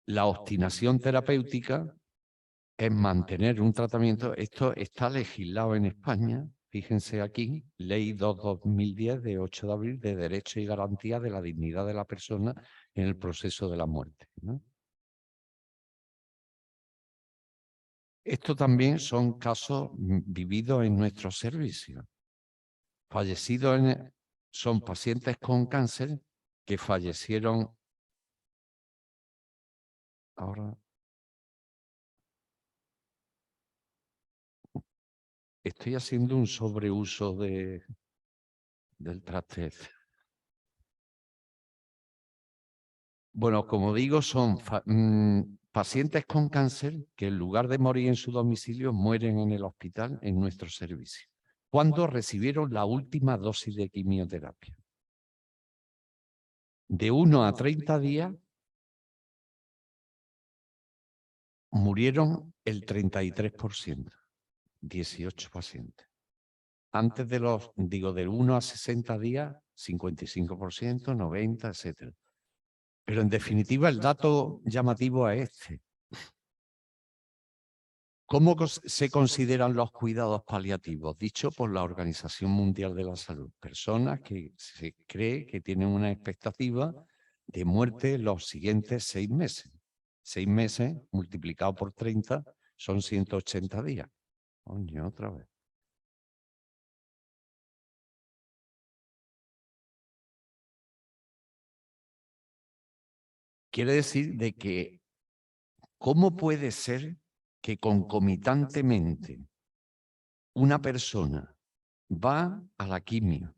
La obstinación terapéutica es mantener un tratamiento. Esto está legislado en España. Fíjense aquí, Ley 2/2010 de 8 de abril de Derecho y Garantía de la Dignidad de la Persona en el proceso de la muerte, ¿no? Esto también son casos vividos en nuestros servicios. Fallecidos son pacientes con cáncer que fallecieron. Ahora estoy haciendo un sobreuso del traste. Bueno, como digo, son pacientes con cáncer que en lugar de morir en su domicilio mueren en el hospital en nuestro servicio. ¿Cuándo recibieron la última dosis de quimioterapia? De 1 a 30 días murieron el 33%, 18 pacientes. Antes de del 1 a 60 días, 55%, 90%, etc. Pero en definitiva el dato llamativo es este. ¿Cómo se consideran los cuidados paliativos? Dicho por la Organización Mundial de la Salud. Personas que se cree que tienen una expectativa de muerte en los siguientes 6 meses. 6 meses multiplicado por 30 son 180 días. Coño, otra vez. Quiere decir de que ¿cómo puede ser que concomitantemente una persona va a la quimio,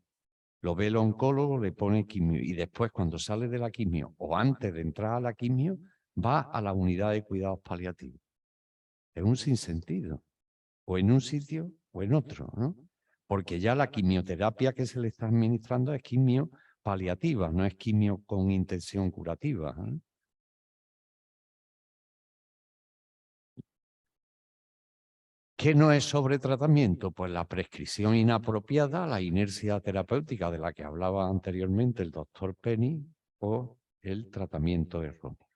lo ve el oncólogo, le pone quimio y después cuando sale de la quimio o antes de entrar a la quimio va a la unidad de cuidados paliativos? Es un sinsentido, o en un sitio o en otro, ¿no? Porque ya la quimioterapia que se le está administrando es quimio paliativa, no es quimio con intención curativa, ¿eh? ¿Qué no es sobretratamiento? Pues la prescripción inapropiada, la inercia terapéutica de la que hablaba anteriormente el doctor Penny o el tratamiento erróneo.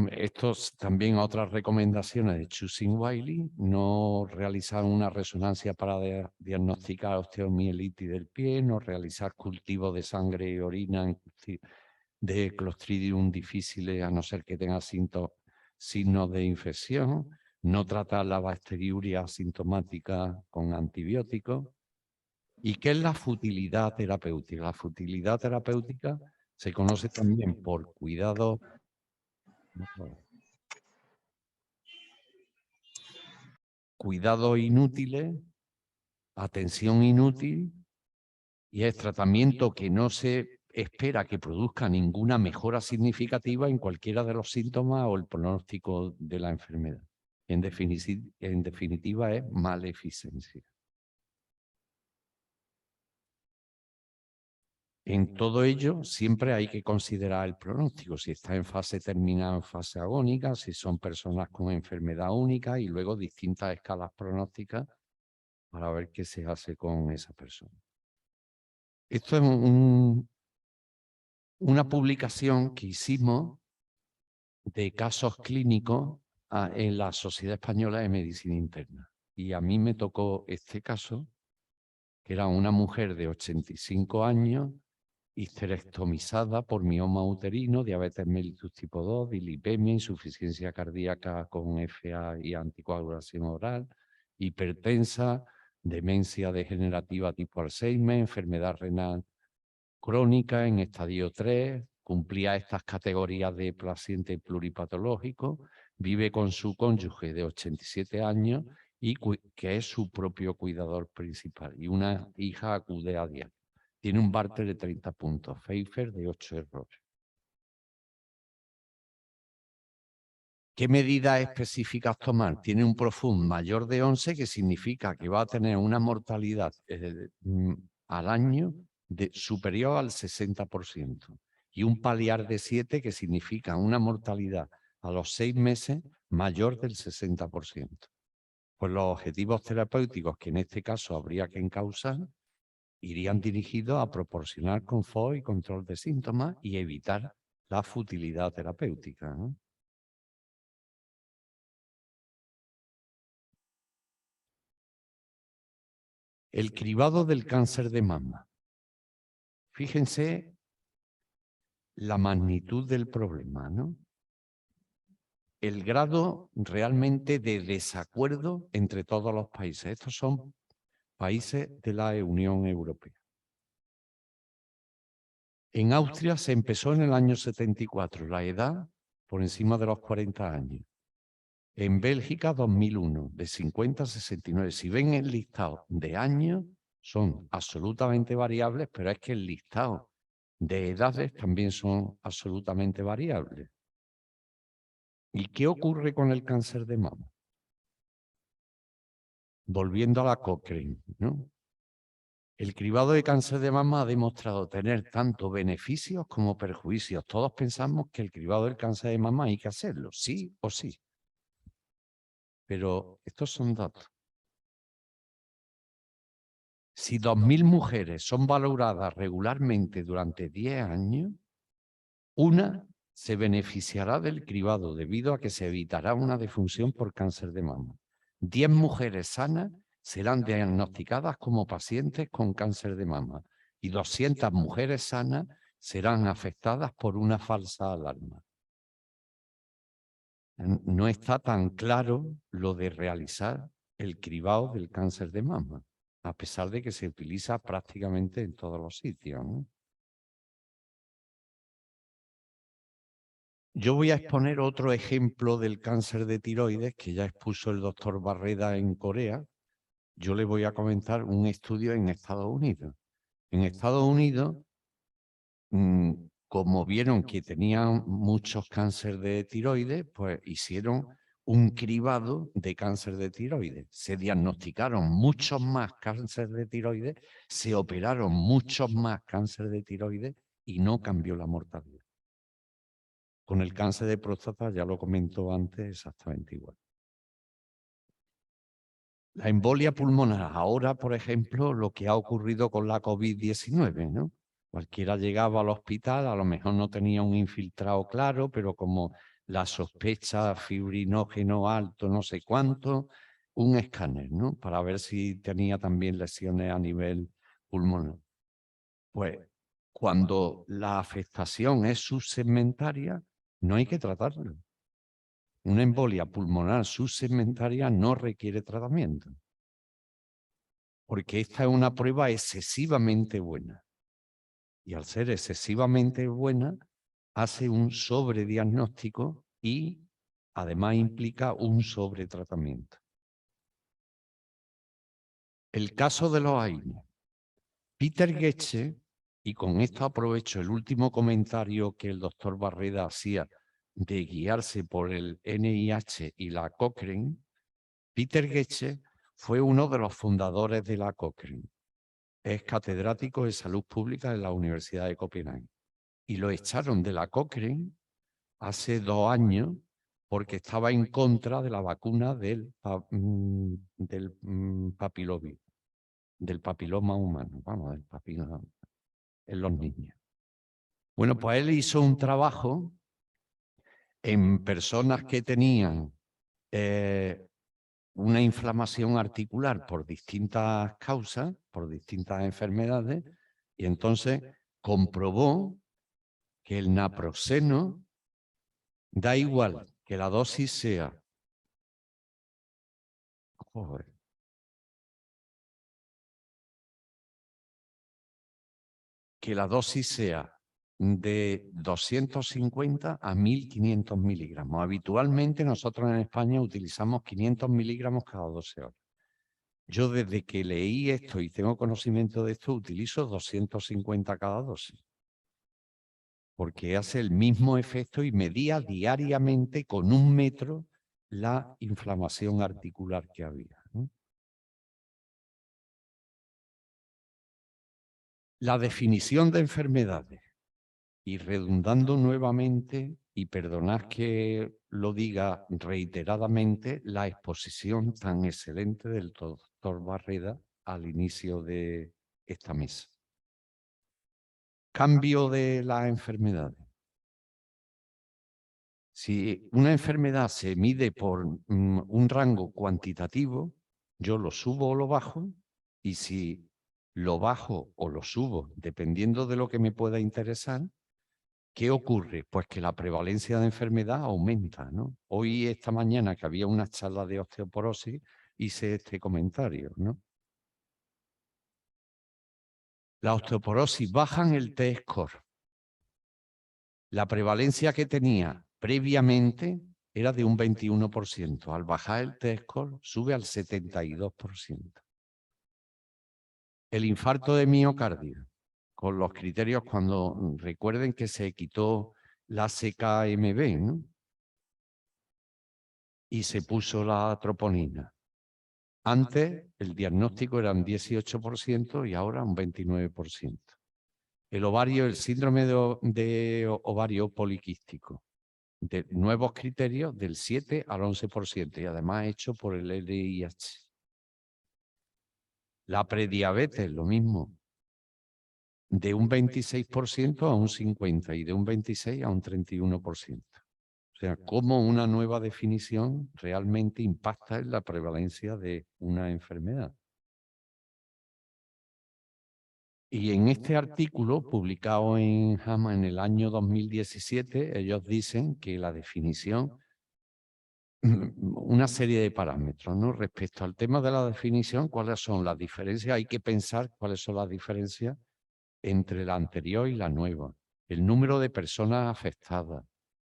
Estos también otras recomendaciones de Choosing Wiley: no realizar una resonancia para diagnosticar osteomielitis del pie, no realizar cultivos de sangre y orina de Clostridium difficile a no ser que tenga signos de infección, no tratar la bacteriuria asintomática con antibióticos. ¿Y qué es la futilidad terapéutica? La futilidad terapéutica se conoce también por cuidados inútiles, atención inútil, y es tratamiento que no se espera que produzca ninguna mejora significativa en cualquiera de los síntomas o el pronóstico de la enfermedad. En definitiva es maleficencia. En todo ello siempre hay que considerar el pronóstico, si está en fase terminal o en fase agónica, si son personas con enfermedad única y luego distintas escalas pronósticas para ver qué se hace con esa persona. Esto es una publicación que hicimos de casos clínicos en la Sociedad Española de Medicina Interna. Y a mí me tocó este caso, que era una mujer de 85 años, histerectomizada por mioma uterino, diabetes mellitus tipo 2, dilipemia, insuficiencia cardíaca con FA y anticoagulación oral, hipertensa, demencia degenerativa tipo Alzheimer, enfermedad renal crónica en estadio 3, cumplía estas categorías de paciente pluripatológico, vive con su cónyuge de 87 años y que es su propio cuidador principal, y una hija acude a diario. Tiene un Barter de 30 puntos, Pfeiffer de 8 errores. ¿Qué medidas específicas tomar? Tiene un Profund mayor de 11, que significa que va a tener una mortalidad al año superior al 60%. Y un Paliar de 7, que significa una mortalidad a los 6 meses mayor del 60%. Pues los objetivos terapéuticos que en este caso habría que encauzar irían dirigidos a proporcionar confort y control de síntomas y evitar la futilidad terapéutica, ¿no? El cribado del cáncer de mama. Fíjense la magnitud del problema, ¿no? El grado realmente de desacuerdo entre todos los países. Estos son países de la Unión Europea. En Austria se empezó en el año 74, la edad por encima de los 40 años. En Bélgica, 2001, de 50 a 69. Si ven el listado de años, son absolutamente variables, pero es que el listado de edades también son absolutamente variables. ¿Y qué ocurre con el cáncer de mama? Volviendo a la Cochrane, ¿no? El cribado de cáncer de mama ha demostrado tener tanto beneficios como perjuicios. Todos pensamos que el cribado del cáncer de mama hay que hacerlo, sí o sí. Pero estos son datos. Si 2.000 mujeres son valoradas regularmente durante 10 años, una se beneficiará del cribado debido a que se evitará una defunción por cáncer de mama. 10 mujeres sanas serán diagnosticadas como pacientes con cáncer de mama y 200 mujeres sanas serán afectadas por una falsa alarma. No está tan claro lo de realizar el cribado del cáncer de mama, a pesar de que se utiliza prácticamente en todos los sitios, ¿no? Yo voy a exponer otro ejemplo del cáncer de tiroides que ya expuso el doctor Barreda en Corea. Yo le voy a comentar un estudio en Estados Unidos. En Estados Unidos, como vieron que tenían muchos cánceres de tiroides, pues hicieron un cribado de cáncer de tiroides. Se diagnosticaron muchos más cánceres de tiroides, se operaron muchos más cánceres de tiroides y no cambió la mortalidad. Con el cáncer de próstata, ya lo comentó antes, exactamente igual. La embolia pulmonar, ahora, por ejemplo, lo que ha ocurrido con la COVID-19, ¿no? Cualquiera llegaba al hospital, a lo mejor no tenía un infiltrado claro, pero como la sospecha fibrinógeno alto, no sé cuánto, un escáner, ¿no? Para ver si tenía también lesiones a nivel pulmonar. Pues cuando la afectación es subsegmentaria, no hay que tratarlo. Una embolia pulmonar subsegmentaria no requiere tratamiento, porque esta es una prueba excesivamente buena. Y al ser excesivamente buena, hace un sobrediagnóstico y además implica un sobretratamiento. El caso de los AINE. Peter Goetze, y con esto aprovecho el último comentario que el doctor Barreda hacía de guiarse por el NIH y la Cochrane, Peter Goetze fue uno de los fundadores de la Cochrane. Es catedrático de salud pública en la Universidad de Copenhague. Y lo echaron de la Cochrane hace 2 años porque estaba en contra de la vacuna del papilovirus, del papiloma humano, vamos, del papiloma en los niños. Bueno, pues él hizo un trabajo en personas que tenían una inflamación articular por distintas causas, por distintas enfermedades, y entonces comprobó que el naproxeno da igual que la dosis sea de 250 a 1.500 miligramos. Habitualmente nosotros en España utilizamos 500 miligramos cada 12 horas. Yo desde que leí esto y tengo conocimiento de esto, utilizo 250 cada dosis. Porque hace el mismo efecto y medía diariamente con 1 metro la inflamación articular que había, ¿no? La definición de enfermedades. Y redundando nuevamente, y perdonad que lo diga reiteradamente, la exposición tan excelente del doctor Barreda al inicio de esta mesa. Cambio de las enfermedades. Si una enfermedad se mide por un rango cuantitativo, yo lo subo o lo bajo, y si lo bajo o lo subo, dependiendo de lo que me pueda interesar, ¿qué ocurre? Pues que la prevalencia de enfermedad aumenta, ¿no? Hoy, esta mañana, que había una charla de osteoporosis, hice este comentario, ¿no? La osteoporosis baja en el T-score. La prevalencia que tenía previamente era de un 21%. Al bajar el T-score sube al 72%. El infarto de miocardio, con los criterios cuando recuerden que se quitó la CKMB, ¿no? Y se puso la troponina. Antes el diagnóstico era un 18% y ahora un 29%. El ovario, el síndrome de ovario poliquístico, de nuevos criterios del 7 al 11% y además hecho por el LIH. La prediabetes, lo mismo. De un 26% a un 50% y de un 26% a un 31%. O sea, cómo una nueva definición realmente impacta en la prevalencia de una enfermedad. Y en este artículo, publicado en JAMA en el año 2017, ellos dicen que la definición, una serie de parámetros, ¿no? Respecto al tema de la definición, ¿cuáles son las diferencias? Hay que pensar cuáles son las diferencias entre la anterior y la nueva. El número de personas afectadas,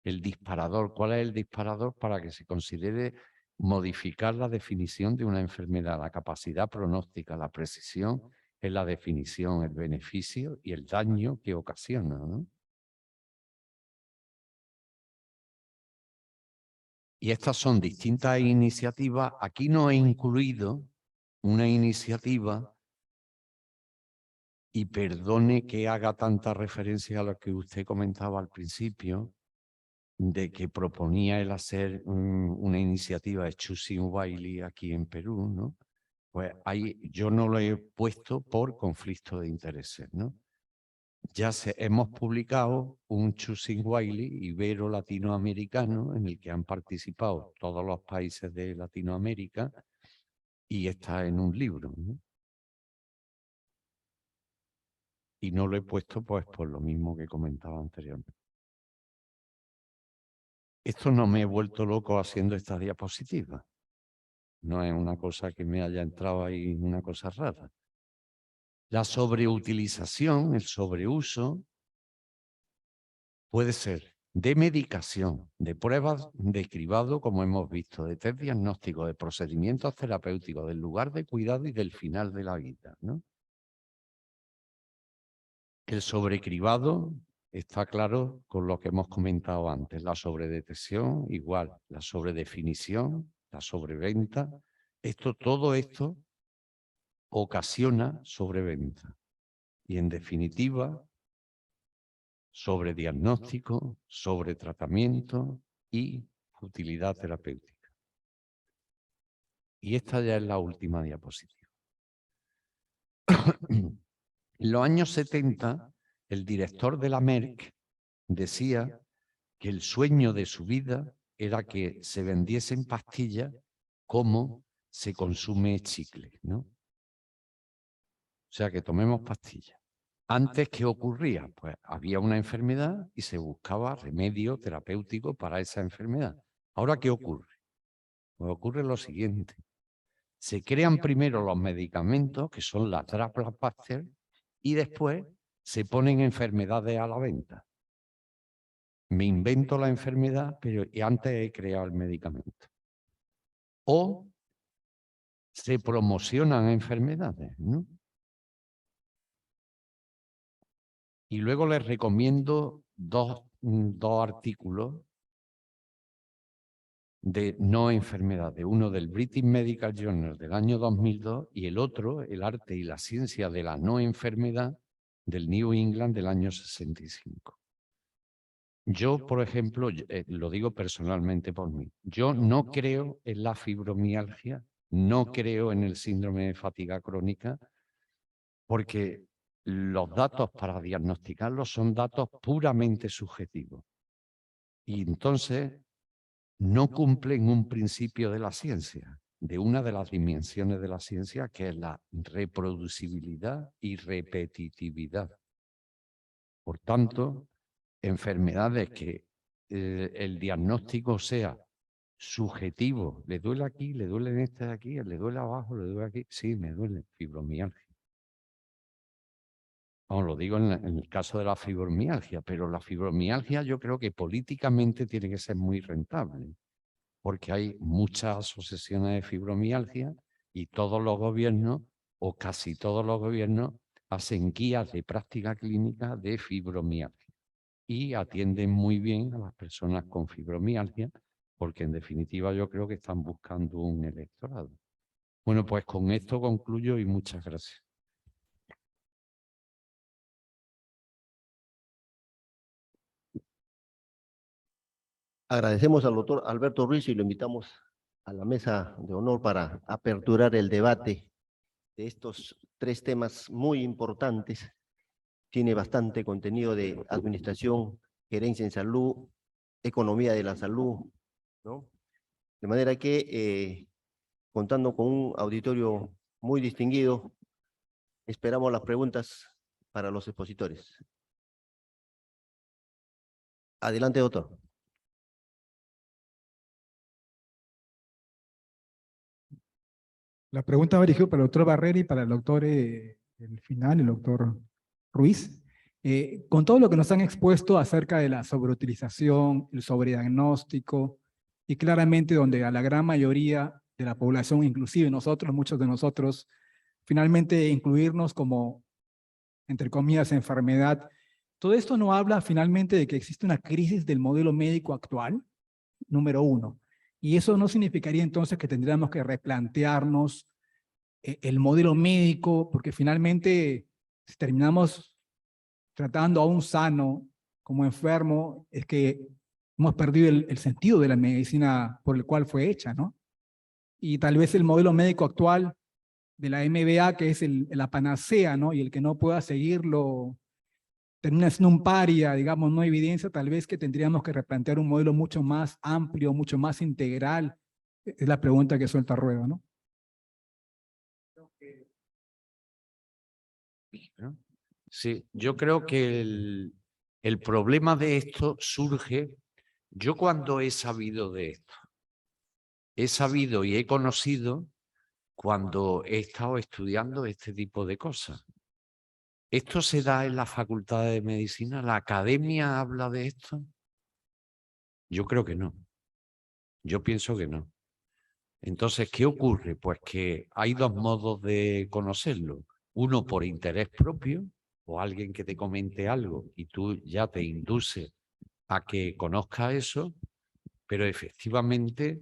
el disparador. ¿Cuál es el disparador para que se considere modificar la definición de una enfermedad? La capacidad pronóstica, la precisión en la definición, el beneficio y el daño que ocasiona, ¿no? Y estas son distintas iniciativas. Aquí no he incluido una iniciativa, y perdone que haga tanta referencia a lo que usted comentaba al principio, de que proponía el hacer una iniciativa de Choosing Wisely aquí en Perú, ¿no? Pues ahí yo no lo he puesto por conflicto de intereses, ¿no? Ya hemos publicado un Choosing Wisely ibero-latinoamericano en el que han participado todos los países de Latinoamérica y está en un libro, ¿no? Y no lo he puesto pues por lo mismo que comentaba anteriormente. Esto no me he vuelto loco haciendo esta diapositiva. No es una cosa que me haya entrado ahí, una cosa rara. La sobreutilización, el sobreuso, puede ser de medicación, de pruebas de cribado, como hemos visto, de test diagnóstico, de procedimientos terapéuticos, del lugar de cuidado y del final de la vida, ¿no? El sobrecribado está claro con lo que hemos comentado antes. La sobredetección, igual. La sobredefinición, la sobreventa. Todo esto ocasiona sobreventa. Y en definitiva, sobrediagnóstico, sobretratamiento y utilidad terapéutica. Y esta ya es la última diapositiva. En los años 70, el director de la Merck decía que el sueño de su vida era que se vendiesen pastillas como se consume chicle, ¿no? O sea, que tomemos pastillas. Antes, ¿qué ocurría? Pues había una enfermedad y se buscaba remedio terapéutico para esa enfermedad. ¿Ahora qué ocurre? Pues ocurre lo siguiente. Se crean primero los medicamentos, que son las drugs blockbuster, y después se ponen enfermedades a la venta. Me invento la enfermedad, pero antes he creado el medicamento. O se promocionan enfermedades, ¿no? Y luego les recomiendo dos artículos de no enfermedades. Uno del British Medical Journal del año 2002 y el otro, El arte y la ciencia de la no enfermedad, del New England del año 65. Yo, por ejemplo, lo digo personalmente por mí, yo no creo en la fibromialgia, no creo en el síndrome de fatiga crónica, porque los datos para diagnosticarlos son datos puramente subjetivos. Y entonces no cumplen un principio de la ciencia, de una de las dimensiones de la ciencia, que es la reproducibilidad y repetitividad. Por tanto, enfermedades que el diagnóstico sea subjetivo, le duele aquí, le duele en este de aquí, le duele abajo, le duele aquí, sí, me duele, fibromialgia. Vamos, lo digo en el caso de la fibromialgia, pero la fibromialgia yo creo que políticamente tiene que ser muy rentable, porque hay muchas asociaciones de fibromialgia y todos los gobiernos, o casi todos los gobiernos, hacen guías de práctica clínica de fibromialgia y atienden muy bien a las personas con fibromialgia, porque en definitiva yo creo que están buscando un electorado. Bueno, pues con esto concluyo y muchas gracias. Agradecemos al doctor Alberto Ruiz y lo invitamos a la mesa de honor para aperturar el debate de estos 3 temas muy importantes. Tiene bastante contenido de administración, gerencia en salud, economía de la salud, ¿no? De manera que, contando con un auditorio muy distinguido, esperamos las preguntas para los expositores. Adelante, doctor. La pregunta va dirigida para el doctor Barrera y para el doctor, el final, el doctor Ruiz. Con todo lo que nos han expuesto acerca de la sobreutilización, el sobrediagnóstico, y claramente donde a la gran mayoría de la población, inclusive nosotros, muchos de nosotros, finalmente incluirnos como, entre comillas, enfermedad, todo esto no habla finalmente de que existe una crisis del modelo médico actual, número 1. Y eso no significaría entonces que tendríamos que replantearnos el modelo médico, porque finalmente si terminamos tratando a un sano como enfermo, es que hemos perdido el sentido de la medicina por el cual fue hecha, ¿no? Y tal vez el modelo médico actual de la MBA, que es la panacea, ¿no? Y el que no pueda seguirlo termina siendo un paria, digamos, no evidencia, tal vez que tendríamos que replantear un modelo mucho más amplio, mucho más integral. Es la pregunta que suelta Rueda, ¿no? Sí, yo creo que el problema de esto surge, yo cuando he sabido de esto, he sabido y he conocido cuando he estado estudiando este tipo de cosas. ¿Esto se da en la Facultad de Medicina? ¿La academia habla de esto? Yo creo que no. Yo pienso que no. Entonces, ¿qué ocurre? Pues que hay 2 modos de conocerlo. Uno por interés propio, o alguien que te comente algo y tú ya te induce a que conozca eso, pero efectivamente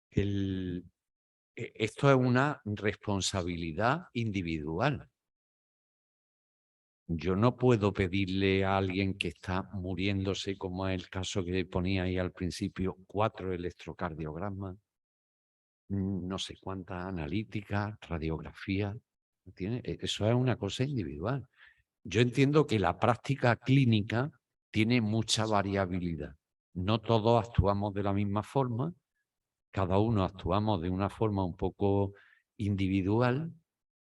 esto es una responsabilidad individual. Yo no puedo pedirle a alguien que está muriéndose, como es el caso que ponía ahí al principio, 4 electrocardiogramas, no sé cuántas analíticas, radiografías. Eso es una cosa individual. Yo entiendo que la práctica clínica tiene mucha variabilidad. No todos actuamos de la misma forma, cada uno actuamos de una forma un poco individual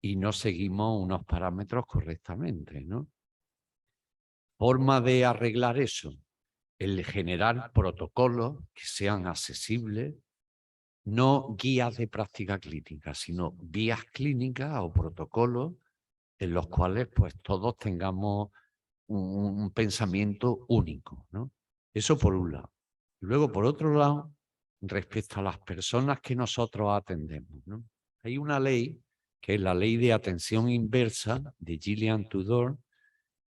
y no seguimos unos parámetros correctamente, ¿no? Forma de arreglar eso, el generar protocolos que sean accesibles, no guías de práctica clínica, sino vías clínicas o protocolos en los cuales pues todos tengamos un pensamiento único, ¿no? Eso por un lado. Luego, por otro lado, respecto a las personas que nosotros atendemos, ¿no? Hay una ley, que es la Ley de Atención Inversa de Gillian Tudor,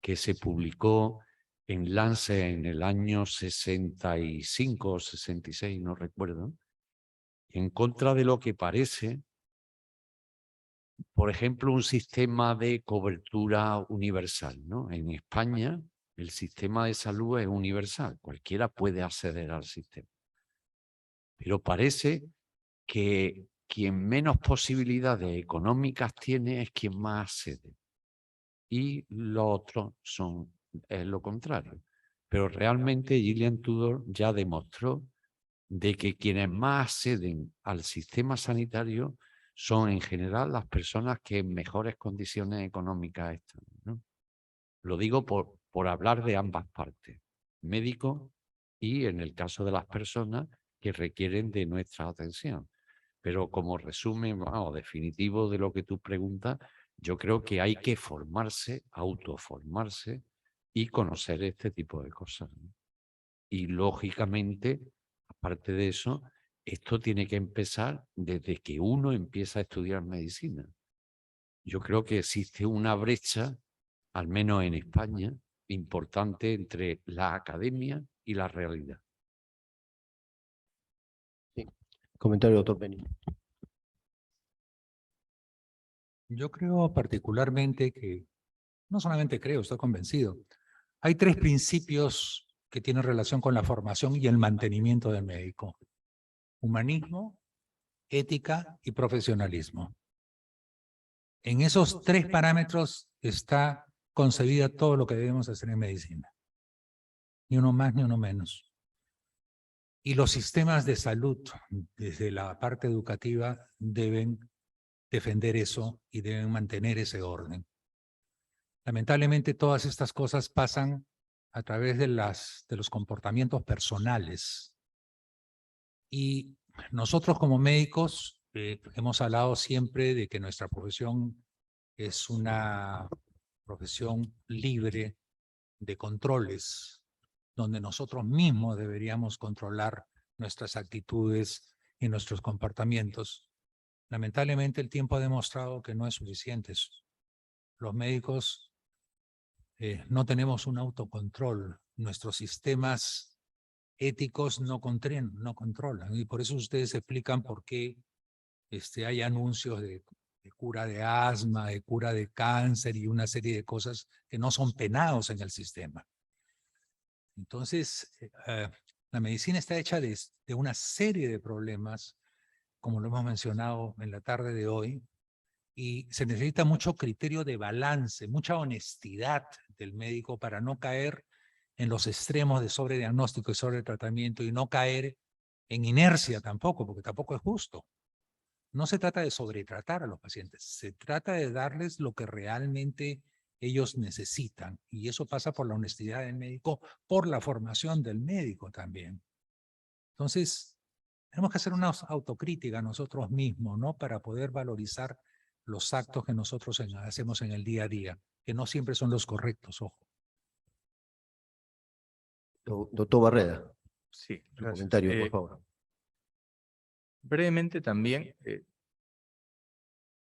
que se publicó en Lancet en el año 65 o 66, no recuerdo, en contra de lo que parece, por ejemplo, un sistema de cobertura universal, ¿no? En España, el sistema de salud es universal, cualquiera puede acceder al sistema. Pero parece que quien menos posibilidades económicas tiene es quien más accede. Y los otros es lo contrario. Pero realmente Gillian Tudor ya demostró de que quienes más acceden al sistema sanitario son en general las personas que en mejores condiciones económicas están, ¿no? Lo digo por hablar de ambas partes, médicos y en el caso de las personas que requieren de nuestra atención. Pero como resumen definitivo de lo que tú preguntas, yo creo que hay que formarse, autoformarse y conocer este tipo de cosas, ¿no? Y lógicamente, aparte de eso, esto tiene que empezar desde que uno empieza a estudiar medicina. Yo creo que existe una brecha, al menos en España, importante entre la academia y la realidad. Sí. Comentario, doctor Benny. Yo creo particularmente que, no solamente creo, estoy convencido, hay 3 principios que tienen relación con la formación y el mantenimiento del médico: humanismo, ética y profesionalismo. En esos 3 parámetros está concebida todo lo que debemos hacer en medicina. Ni uno más ni uno menos. Y los sistemas de salud, desde la parte educativa, deben defender eso y deben mantener ese orden. Lamentablemente, todas estas cosas pasan a través de los comportamientos personales. Y nosotros como médicos hemos hablado siempre de que nuestra profesión es una profesión libre de controles, donde nosotros mismos deberíamos controlar nuestras actitudes y nuestros comportamientos. Lamentablemente el tiempo ha demostrado que no es suficiente. Los médicos no tenemos un autocontrol. Nuestros sistemas éticos no controlan. Y por eso ustedes explican por qué hay anuncios de cura de asma, de cura de cáncer y una serie de cosas que no son penados en el sistema. Entonces, la medicina está hecha de una serie de problemas, como lo hemos mencionado en la tarde de hoy, y se necesita mucho criterio de balance, mucha honestidad del médico para no caer en los extremos de sobrediagnóstico y sobretratamiento y no caer en inercia tampoco, porque tampoco es justo. No se trata de sobretratar a los pacientes, se trata de darles lo que realmente ellos necesitan. Y eso pasa por la honestidad del médico, por la formación del médico también. Entonces, tenemos que hacer una autocrítica nosotros mismos, ¿no? Para poder valorizar los actos que nosotros hacemos en el día a día, que no siempre son los correctos, ojo. Doctor Barreda, Sí, su gracias. comentario, por favor. Brevemente también,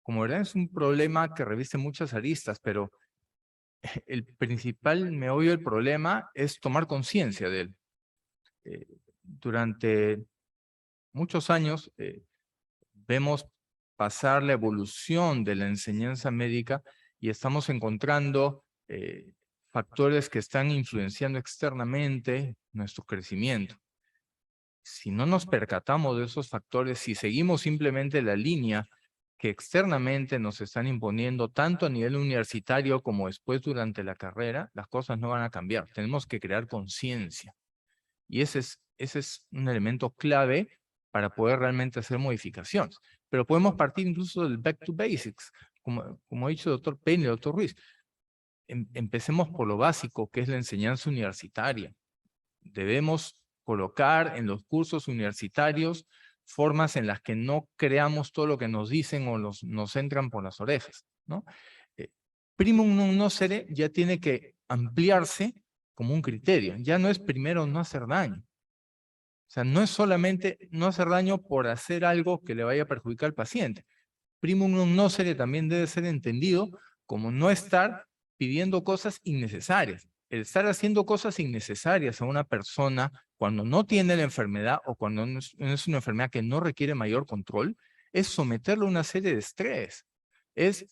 como verdad es un problema que reviste muchas aristas, pero el principal meollo del problema es tomar conciencia de él. Durante muchos años vemos pasar la evolución de la enseñanza médica y estamos encontrando factores que están influenciando externamente nuestro crecimiento. Si no nos percatamos de esos factores, si seguimos simplemente la línea que externamente nos están imponiendo, tanto a nivel universitario como después durante la carrera, las cosas no van a cambiar. Tenemos que crear conciencia. Y ese es un elemento clave para poder realmente hacer modificaciones. Pero podemos partir incluso del back to basics, como ha dicho el doctor Payne y el doctor Ruiz. Empecemos por lo básico, que es la enseñanza universitaria. Debemos colocar en los cursos universitarios formas en las que no creamos todo lo que nos dicen o nos entran por las orejas, ¿no? Primum non nocere ya tiene que ampliarse como un criterio. Ya no es primero no hacer daño. O sea, no es solamente no hacer daño por hacer algo que le vaya a perjudicar al paciente. Primum non nocere también debe ser entendido como no estar pidiendo cosas innecesarias. El estar haciendo cosas innecesarias a una persona cuando no tiene la enfermedad o cuando no es una enfermedad que no requiere mayor control, es someterlo a una serie de estrés. Es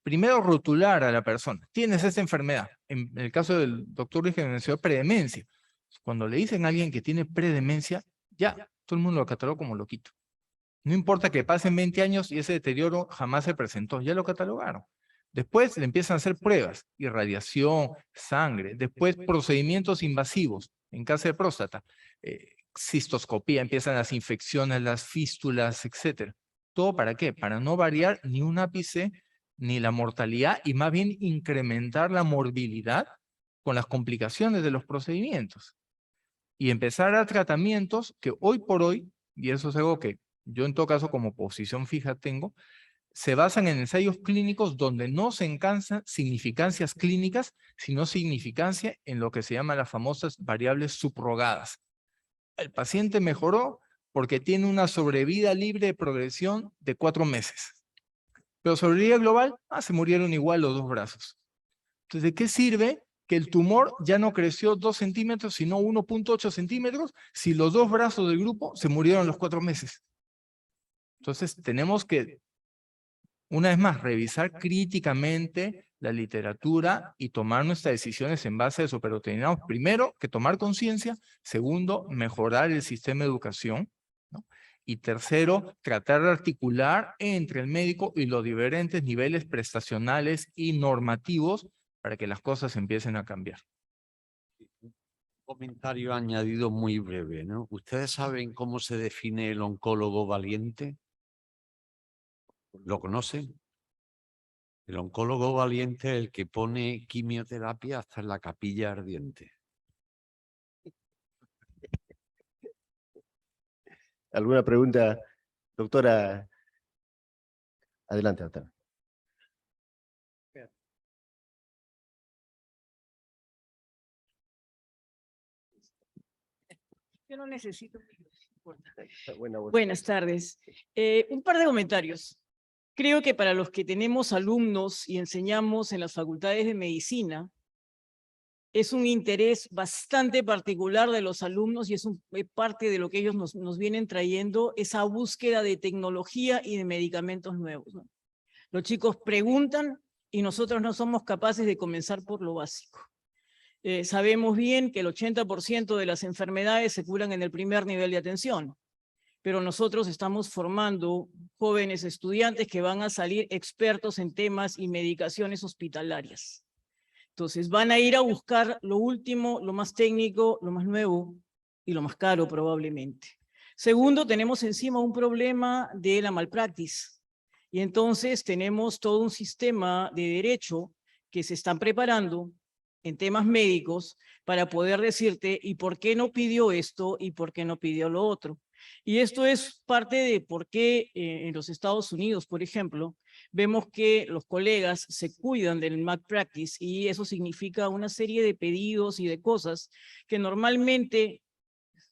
primero rotular a la persona. Tienes esta enfermedad. En el caso del doctor Luis que mencionó predemencia. Cuando le dicen a alguien que tiene predemencia, ya, todo el mundo lo catalogó como loquito. No importa que pasen 20 años y ese deterioro jamás se presentó, ya lo catalogaron. Después le empiezan a hacer pruebas, irradiación, sangre, después procedimientos invasivos en caso de próstata, cistoscopía, empiezan las infecciones, las fístulas, etc. ¿Todo para qué? Para no variar ni un ápice ni la mortalidad y más bien incrementar la morbilidad con las complicaciones de los procedimientos. Y empezar a tratamientos que hoy por hoy, y eso es algo que yo en todo caso como posición fija tengo, se basan en ensayos clínicos donde no se alcanzan significancias clínicas, sino significancia en lo que se llama las famosas variables subrogadas. El paciente mejoró porque tiene una sobrevida libre de progresión de 4 meses. Pero sobrevida global, se murieron igual los 2 brazos. Entonces, ¿de qué sirve que el tumor ya no creció 2 centímetros, sino 1.8 centímetros, si los 2 brazos del grupo se murieron los 4 meses? Entonces, tenemos que, una vez más, revisar críticamente la literatura y tomar nuestras decisiones en base a eso, pero tenemos primero que tomar conciencia, segundo, mejorar el sistema de educación, ¿no? Y tercero, tratar de articular entre el médico y los diferentes niveles prestacionales y normativos para que las cosas empiecen a cambiar. Un comentario añadido muy breve, ¿no? ¿Ustedes saben cómo se define el oncólogo valiente? ¿Lo conocen? El oncólogo valiente es el que pone quimioterapia hasta en la capilla ardiente. ¿Alguna pregunta, doctora? Adelante, doctora. Yo no necesito. Buenas Buenas tardes. Un par de comentarios. Creo que para los que tenemos alumnos y enseñamos en las facultades de medicina, es un interés bastante particular de los alumnos y es parte de lo que ellos nos vienen trayendo, esa búsqueda de tecnología y de medicamentos nuevos, ¿no? Los chicos preguntan y nosotros no somos capaces de comenzar por lo básico. Sabemos bien que el 80% de las enfermedades se curan en el primer nivel de atención, pero nosotros estamos formando jóvenes estudiantes que van a salir expertos en temas y medicaciones hospitalarias. Entonces van a ir a buscar lo último, lo más técnico, lo más nuevo y lo más caro probablemente. Segundo, tenemos encima un problema de la malpraxis. Y entonces tenemos todo un sistema de derecho que se están preparando en temas médicos para poder decirte ¿y por qué no pidió esto y por qué no pidió lo otro? Y esto es parte de por qué en los Estados Unidos, por ejemplo, vemos que los colegas se cuidan del malpractice y eso significa una serie de pedidos y de cosas que normalmente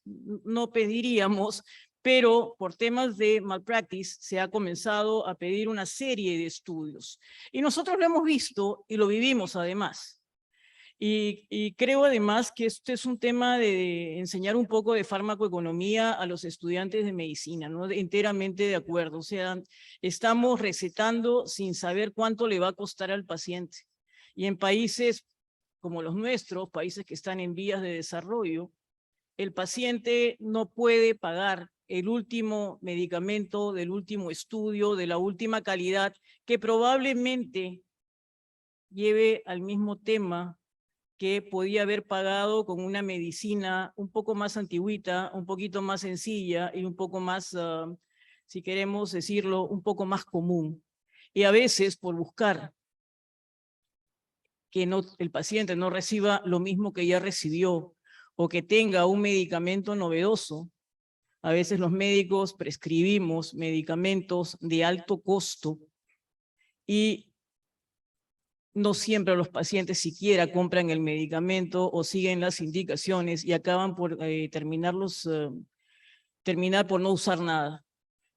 no pediríamos, pero por temas de malpractice se ha comenzado a pedir una serie de estudios. Y nosotros lo hemos visto y lo vivimos además. Y creo además que este es un tema de enseñar un poco de farmacoeconomía a los estudiantes de medicina, ¿no? Enteramente de acuerdo. O sea, estamos recetando sin saber cuánto le va a costar al paciente. Y en países como los nuestros, países que están en vías de desarrollo, el paciente no puede pagar el último medicamento, del último estudio, de la última calidad, que probablemente lleve al mismo tema que podía haber pagado con una medicina un poco más antigüita, un poquito más sencilla y un poco más, si queremos decirlo, un poco más común. Y a veces por buscar que el paciente no reciba lo mismo que ya recibió o que tenga un medicamento novedoso, a veces los médicos prescribimos medicamentos de alto costo y no siempre los pacientes siquiera compran el medicamento o siguen las indicaciones y acaban por terminar por no usar nada.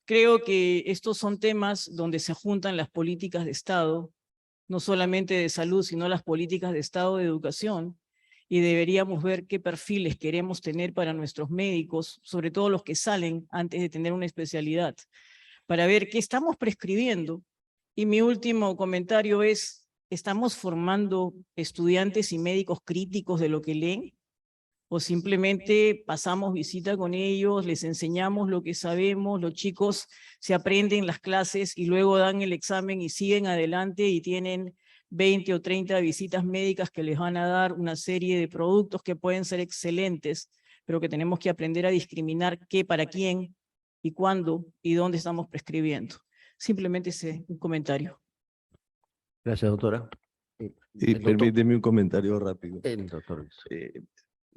Creo que estos son temas donde se juntan las políticas de Estado, no solamente de salud, sino las políticas de Estado de educación, y deberíamos ver qué perfiles queremos tener para nuestros médicos, sobre todo los que salen antes de tener una especialidad, para ver qué estamos prescribiendo. Y mi último comentario es, ¿estamos formando estudiantes y médicos críticos de lo que leen? ¿O simplemente pasamos visita con ellos, les enseñamos lo que sabemos, los chicos se aprenden las clases y luego dan el examen y siguen adelante y tienen 20 o 30 visitas médicas que les van a dar una serie de productos que pueden ser excelentes, pero que tenemos que aprender a discriminar qué, para quién y cuándo y dónde estamos prescribiendo? Simplemente un comentario. Gracias, doctora. Sí, permíteme un comentario rápido. El doctor.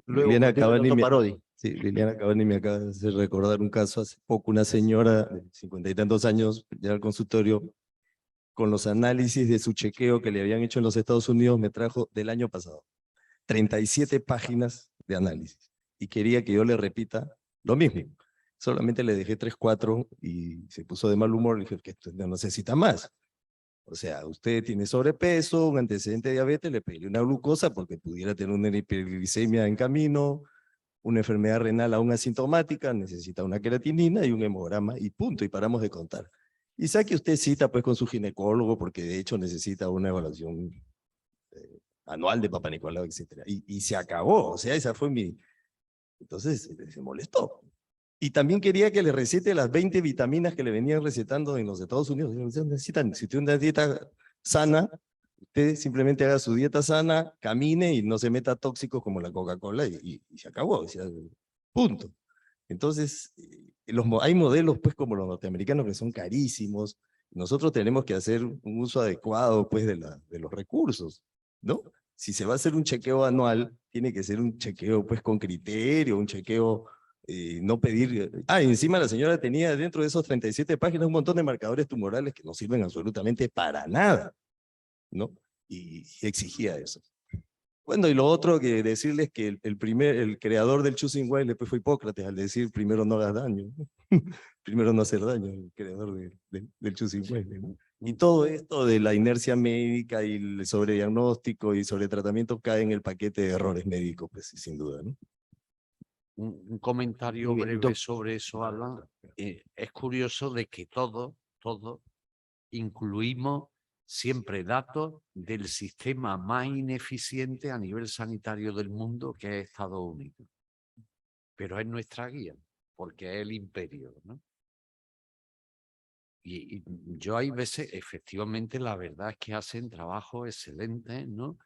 Luego, Liliana Cavani me acaba de hacer recordar un caso hace poco, una señora de 50 y tantos años, ya al consultorio, con los análisis de su chequeo que le habían hecho en los Estados Unidos, me trajo del año pasado 37 páginas de análisis y quería que yo le repita lo mismo. Solamente le dejé 3, 4 y se puso de mal humor. Le dije que esto no necesita más. O sea, usted tiene sobrepeso, un antecedente de diabetes, le pedí una glucosa porque pudiera tener una hiperglicemia en camino, una enfermedad renal aún asintomática, necesita una creatinina y un hemograma y punto, y paramos de contar. Y saque usted cita pues con su ginecólogo porque de hecho necesita una evaluación anual de Papa Nicolau, etc. Y se acabó, o sea, esa fue mi... Entonces se molestó. Y también quería que le recete las 20 vitaminas que le venían recetando en los Estados Unidos. Necesitan, si tiene una dieta sana, usted simplemente haga su dieta sana, camine y no se meta tóxicos como la Coca-Cola y se acabó. O sea, punto. Entonces, hay modelos pues como los norteamericanos que son carísimos. Nosotros tenemos que hacer un uso adecuado pues de los recursos, ¿no? Si se va a hacer un chequeo anual, tiene que ser un chequeo pues con criterio, un chequeo, no pedir... encima la señora tenía dentro de esos 37 páginas un montón de marcadores tumorales que no sirven absolutamente para nada, ¿no? Y exigía eso. Bueno, y lo otro que decirles que el creador del Choosing Wisely después fue Hipócrates al decir primero no hagas daño, primero no hacer daño, el creador del Choosing Wisely, ¿no? Y todo esto de la inercia médica y el sobrediagnóstico y sobretratamiento cae en el paquete de errores médicos, pues sin duda, ¿no? Un comentario breve sobre eso, Alan. Es curioso de que todos incluimos siempre datos del sistema más ineficiente a nivel sanitario del mundo, que es Estados Unidos. Pero es nuestra guía, porque es el imperio, ¿no? Y yo hay veces, efectivamente, la verdad es que hacen trabajos excelentes, ¿no?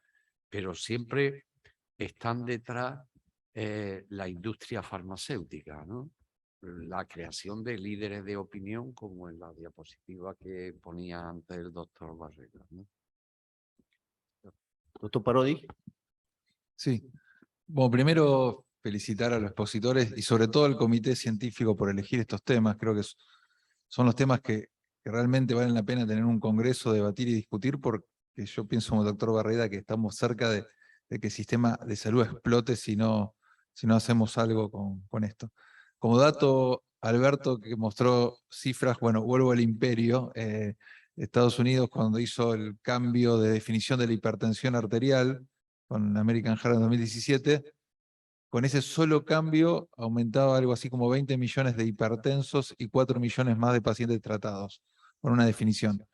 Pero siempre están detrás la industria farmacéutica, ¿no? La creación de líderes de opinión, como en la diapositiva que ponía antes el doctor Barrera, ¿no? Doctor Parodi. Sí. Bueno, primero felicitar a los expositores y sobre todo al comité científico por elegir estos temas. Creo que son los temas que realmente valen la pena tener un congreso, debatir y discutir, porque yo pienso como el doctor Barreda que estamos cerca de que el sistema de salud explote si no hacemos algo con esto. Como dato, Alberto, que mostró cifras, bueno, vuelvo al imperio. Estados Unidos, cuando hizo el cambio de definición de la hipertensión arterial con American Heart en 2017, con ese solo cambio aumentaba algo así como 20 millones de hipertensos y 4 millones más de pacientes tratados, con una definición.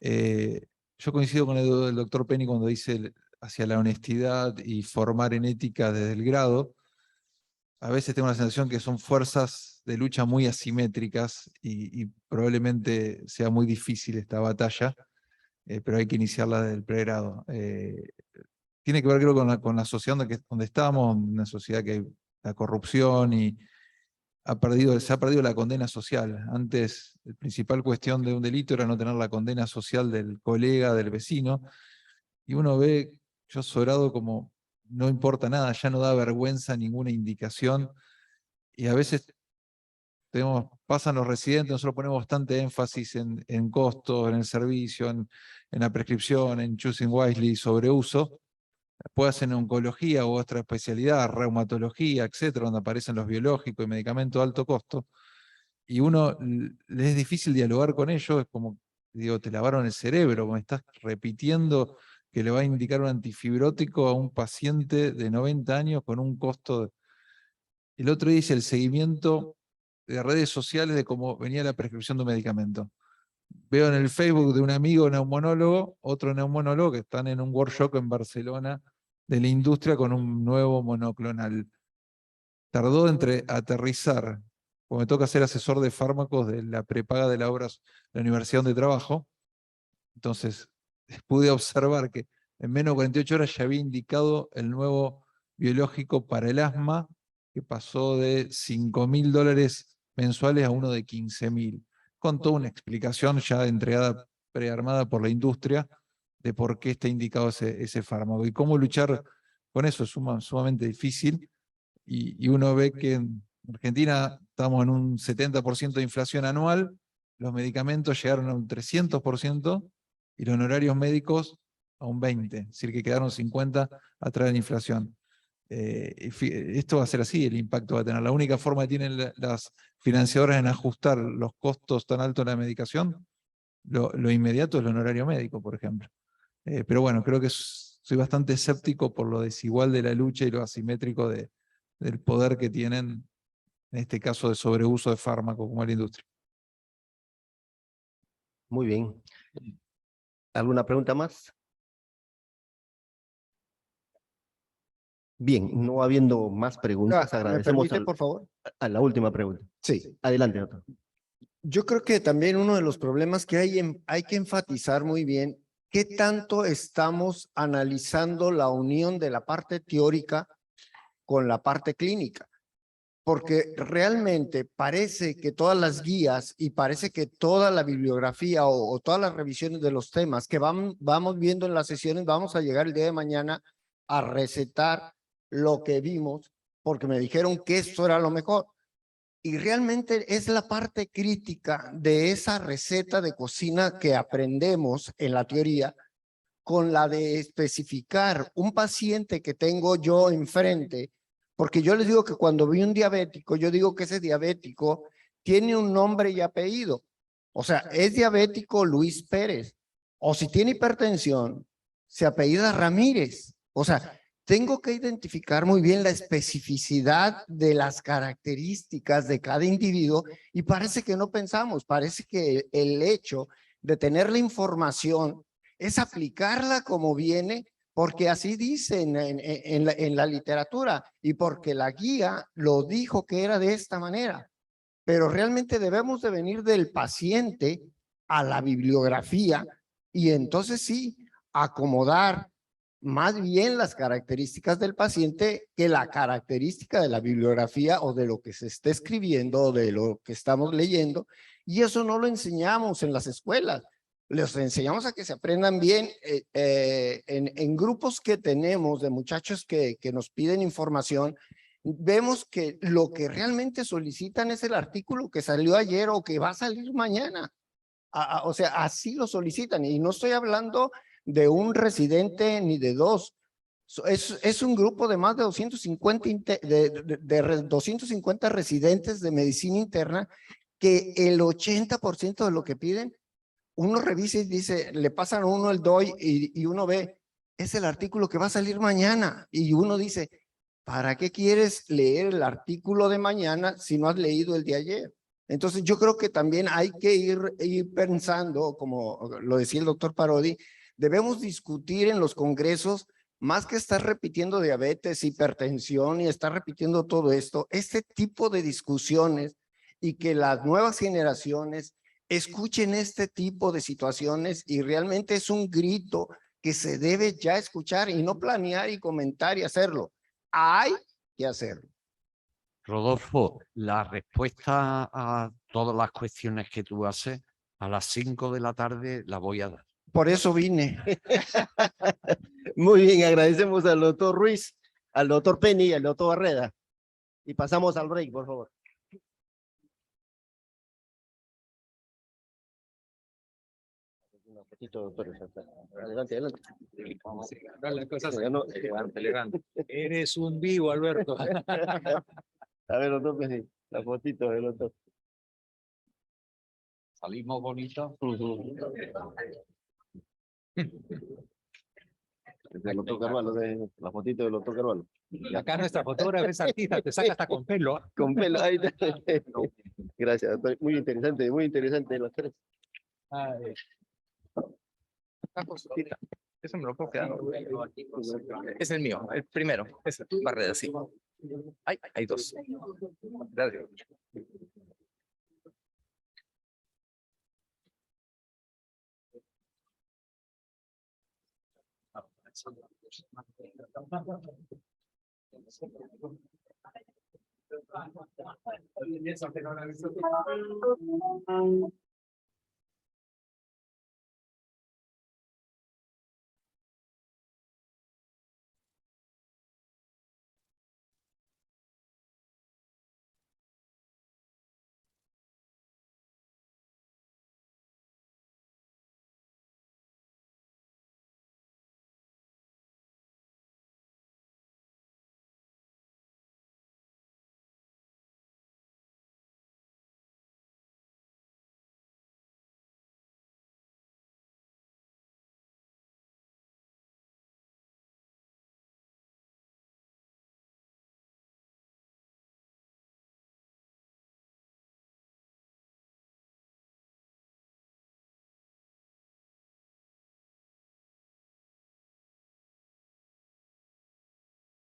Yo coincido con el doctor Penny cuando dice hacia la honestidad y formar en ética desde el grado. A veces tengo la sensación que son fuerzas de lucha muy asimétricas y probablemente sea muy difícil esta batalla, pero hay que iniciarla desde el pregrado. Tiene que ver, creo, con la sociedad donde estamos, una sociedad que la corrupción y se ha perdido la condena social. Antes, la principal cuestión de un delito era no tener la condena social del colega, del vecino, y uno ve, yo sobrado, como no importa nada, ya no da vergüenza ninguna indicación, y a veces pasan los residentes, nosotros ponemos bastante énfasis en costos, en el servicio, en la prescripción, en Choosing Wisely, sobreuso. Puede hacer en oncología u otra especialidad, reumatología, etcétera, donde aparecen los biológicos y medicamentos de alto costo, y le es difícil dialogar con ellos. Es como, digo, te lavaron el cerebro, me estás repitiendo que le va a indicar un antifibrótico a un paciente de 90 años con un costo. El otro día hice el seguimiento de redes sociales de cómo venía la prescripción de un medicamento. Veo en el Facebook de un amigo neumólogo, otro neumólogo, que están en un workshop en Barcelona de la industria con un nuevo monoclonal. Tardó entre aterrizar, porque me toca ser asesor de fármacos de la prepaga de la obra de la universidad donde trabajo. Entonces, pude observar que en menos de 48 horas ya había indicado el nuevo biológico para el asma, que pasó de $5.000 mensuales a uno de 15.000, con toda una explicación ya entregada, prearmada por la industria, de por qué está indicado ese fármaco. Y cómo luchar con eso es sumamente difícil, y uno ve que en Argentina estamos en un 70% de inflación anual, los medicamentos llegaron a un 300%, y los honorarios médicos a un 20%, es decir, que quedaron 50% atrás de la inflación. Esto va a ser así, el impacto va a tener. La única forma que tienen las financiadoras en ajustar los costos tan altos de la medicación, lo inmediato es el honorario médico, por ejemplo. Pero bueno, creo que soy bastante escéptico por lo desigual de la lucha y lo asimétrico del poder que tienen, en este caso de sobreuso de fármacos como la industria. Muy bien. ¿Alguna pregunta más? Bien, no habiendo más preguntas, agradecemos ¿Me permite, por favor? A la última pregunta. Sí. Adelante, doctor. Yo creo que también uno de los problemas que hay que enfatizar muy bien qué tanto estamos analizando la unión de la parte teórica con la parte clínica. Porque realmente parece que todas las guías y parece que toda la bibliografía o todas las revisiones de los temas que vamos viendo en las sesiones, vamos a llegar el día de mañana a recetar lo que vimos porque me dijeron que esto era lo mejor. Y realmente es la parte crítica de esa receta de cocina que aprendemos en la teoría con la de especificar un paciente que tengo yo enfrente, porque yo les digo que cuando vi un diabético, yo digo que ese diabético tiene un nombre y apellido. O sea, es diabético Luis Pérez. O si tiene hipertensión, se apellida Ramírez. O sea, tengo que identificar muy bien la especificidad de las características de cada individuo y parece que no pensamos, parece que el hecho de tener la información es aplicarla como viene, porque así dicen en la literatura y porque la guía lo dijo que era de esta manera. Pero realmente debemos de venir del paciente a la bibliografía y entonces sí, acomodar más bien las características del paciente que la característica de la bibliografía o de lo que se está escribiendo o de lo que estamos leyendo. Y eso no lo enseñamos en las escuelas. Les enseñamos a que se aprendan bien en grupos que tenemos de muchachos que nos piden información. Vemos que lo que realmente solicitan es el artículo que salió ayer o que va a salir mañana. O sea, así lo solicitan. Y no estoy hablando de un residente ni de dos. Es un grupo de más de 250 residentes de medicina interna que el 80% de lo que piden, uno revisa y dice, le pasan a uno el DOI y uno ve, es el artículo que va a salir mañana. Y uno dice, ¿para qué quieres leer el artículo de mañana si no has leído el de ayer? Entonces yo creo que también hay que ir pensando, como lo decía el doctor Parodi, debemos discutir en los congresos, más que estar repitiendo diabetes, hipertensión y estar repitiendo todo esto, este tipo de discusiones y que las nuevas generaciones escuchen este tipo de situaciones y realmente es un grito que se debe ya escuchar y no planear y comentar y hacerlo. Hay que hacerlo. Rodolfo, la respuesta a todas las cuestiones que tú haces a las 5 de la tarde la voy a dar. Por eso vine. Muy bien, agradecemos al doctor Ruiz, al doctor Penny y al doctor Barreda. Y pasamos al break, por favor. Una fotito, doctor. Adelante, adelante. Las cosas elegante. Eres un vivo, Alberto. A ver, doctor Penny, la fotito del doctor. Salimos bonitos. El doctor Carvalho, la fotito del doctor Carvalho. Y acá nuestra fotógrafa es artista, te saca hasta con pelo. Con pelo, ahí está. Gracias, doctor. Muy interesante los tres. Eso me lo puedo quedar. Es el mío, el primero. Es Barreda, sí. Hay dos. Gracias.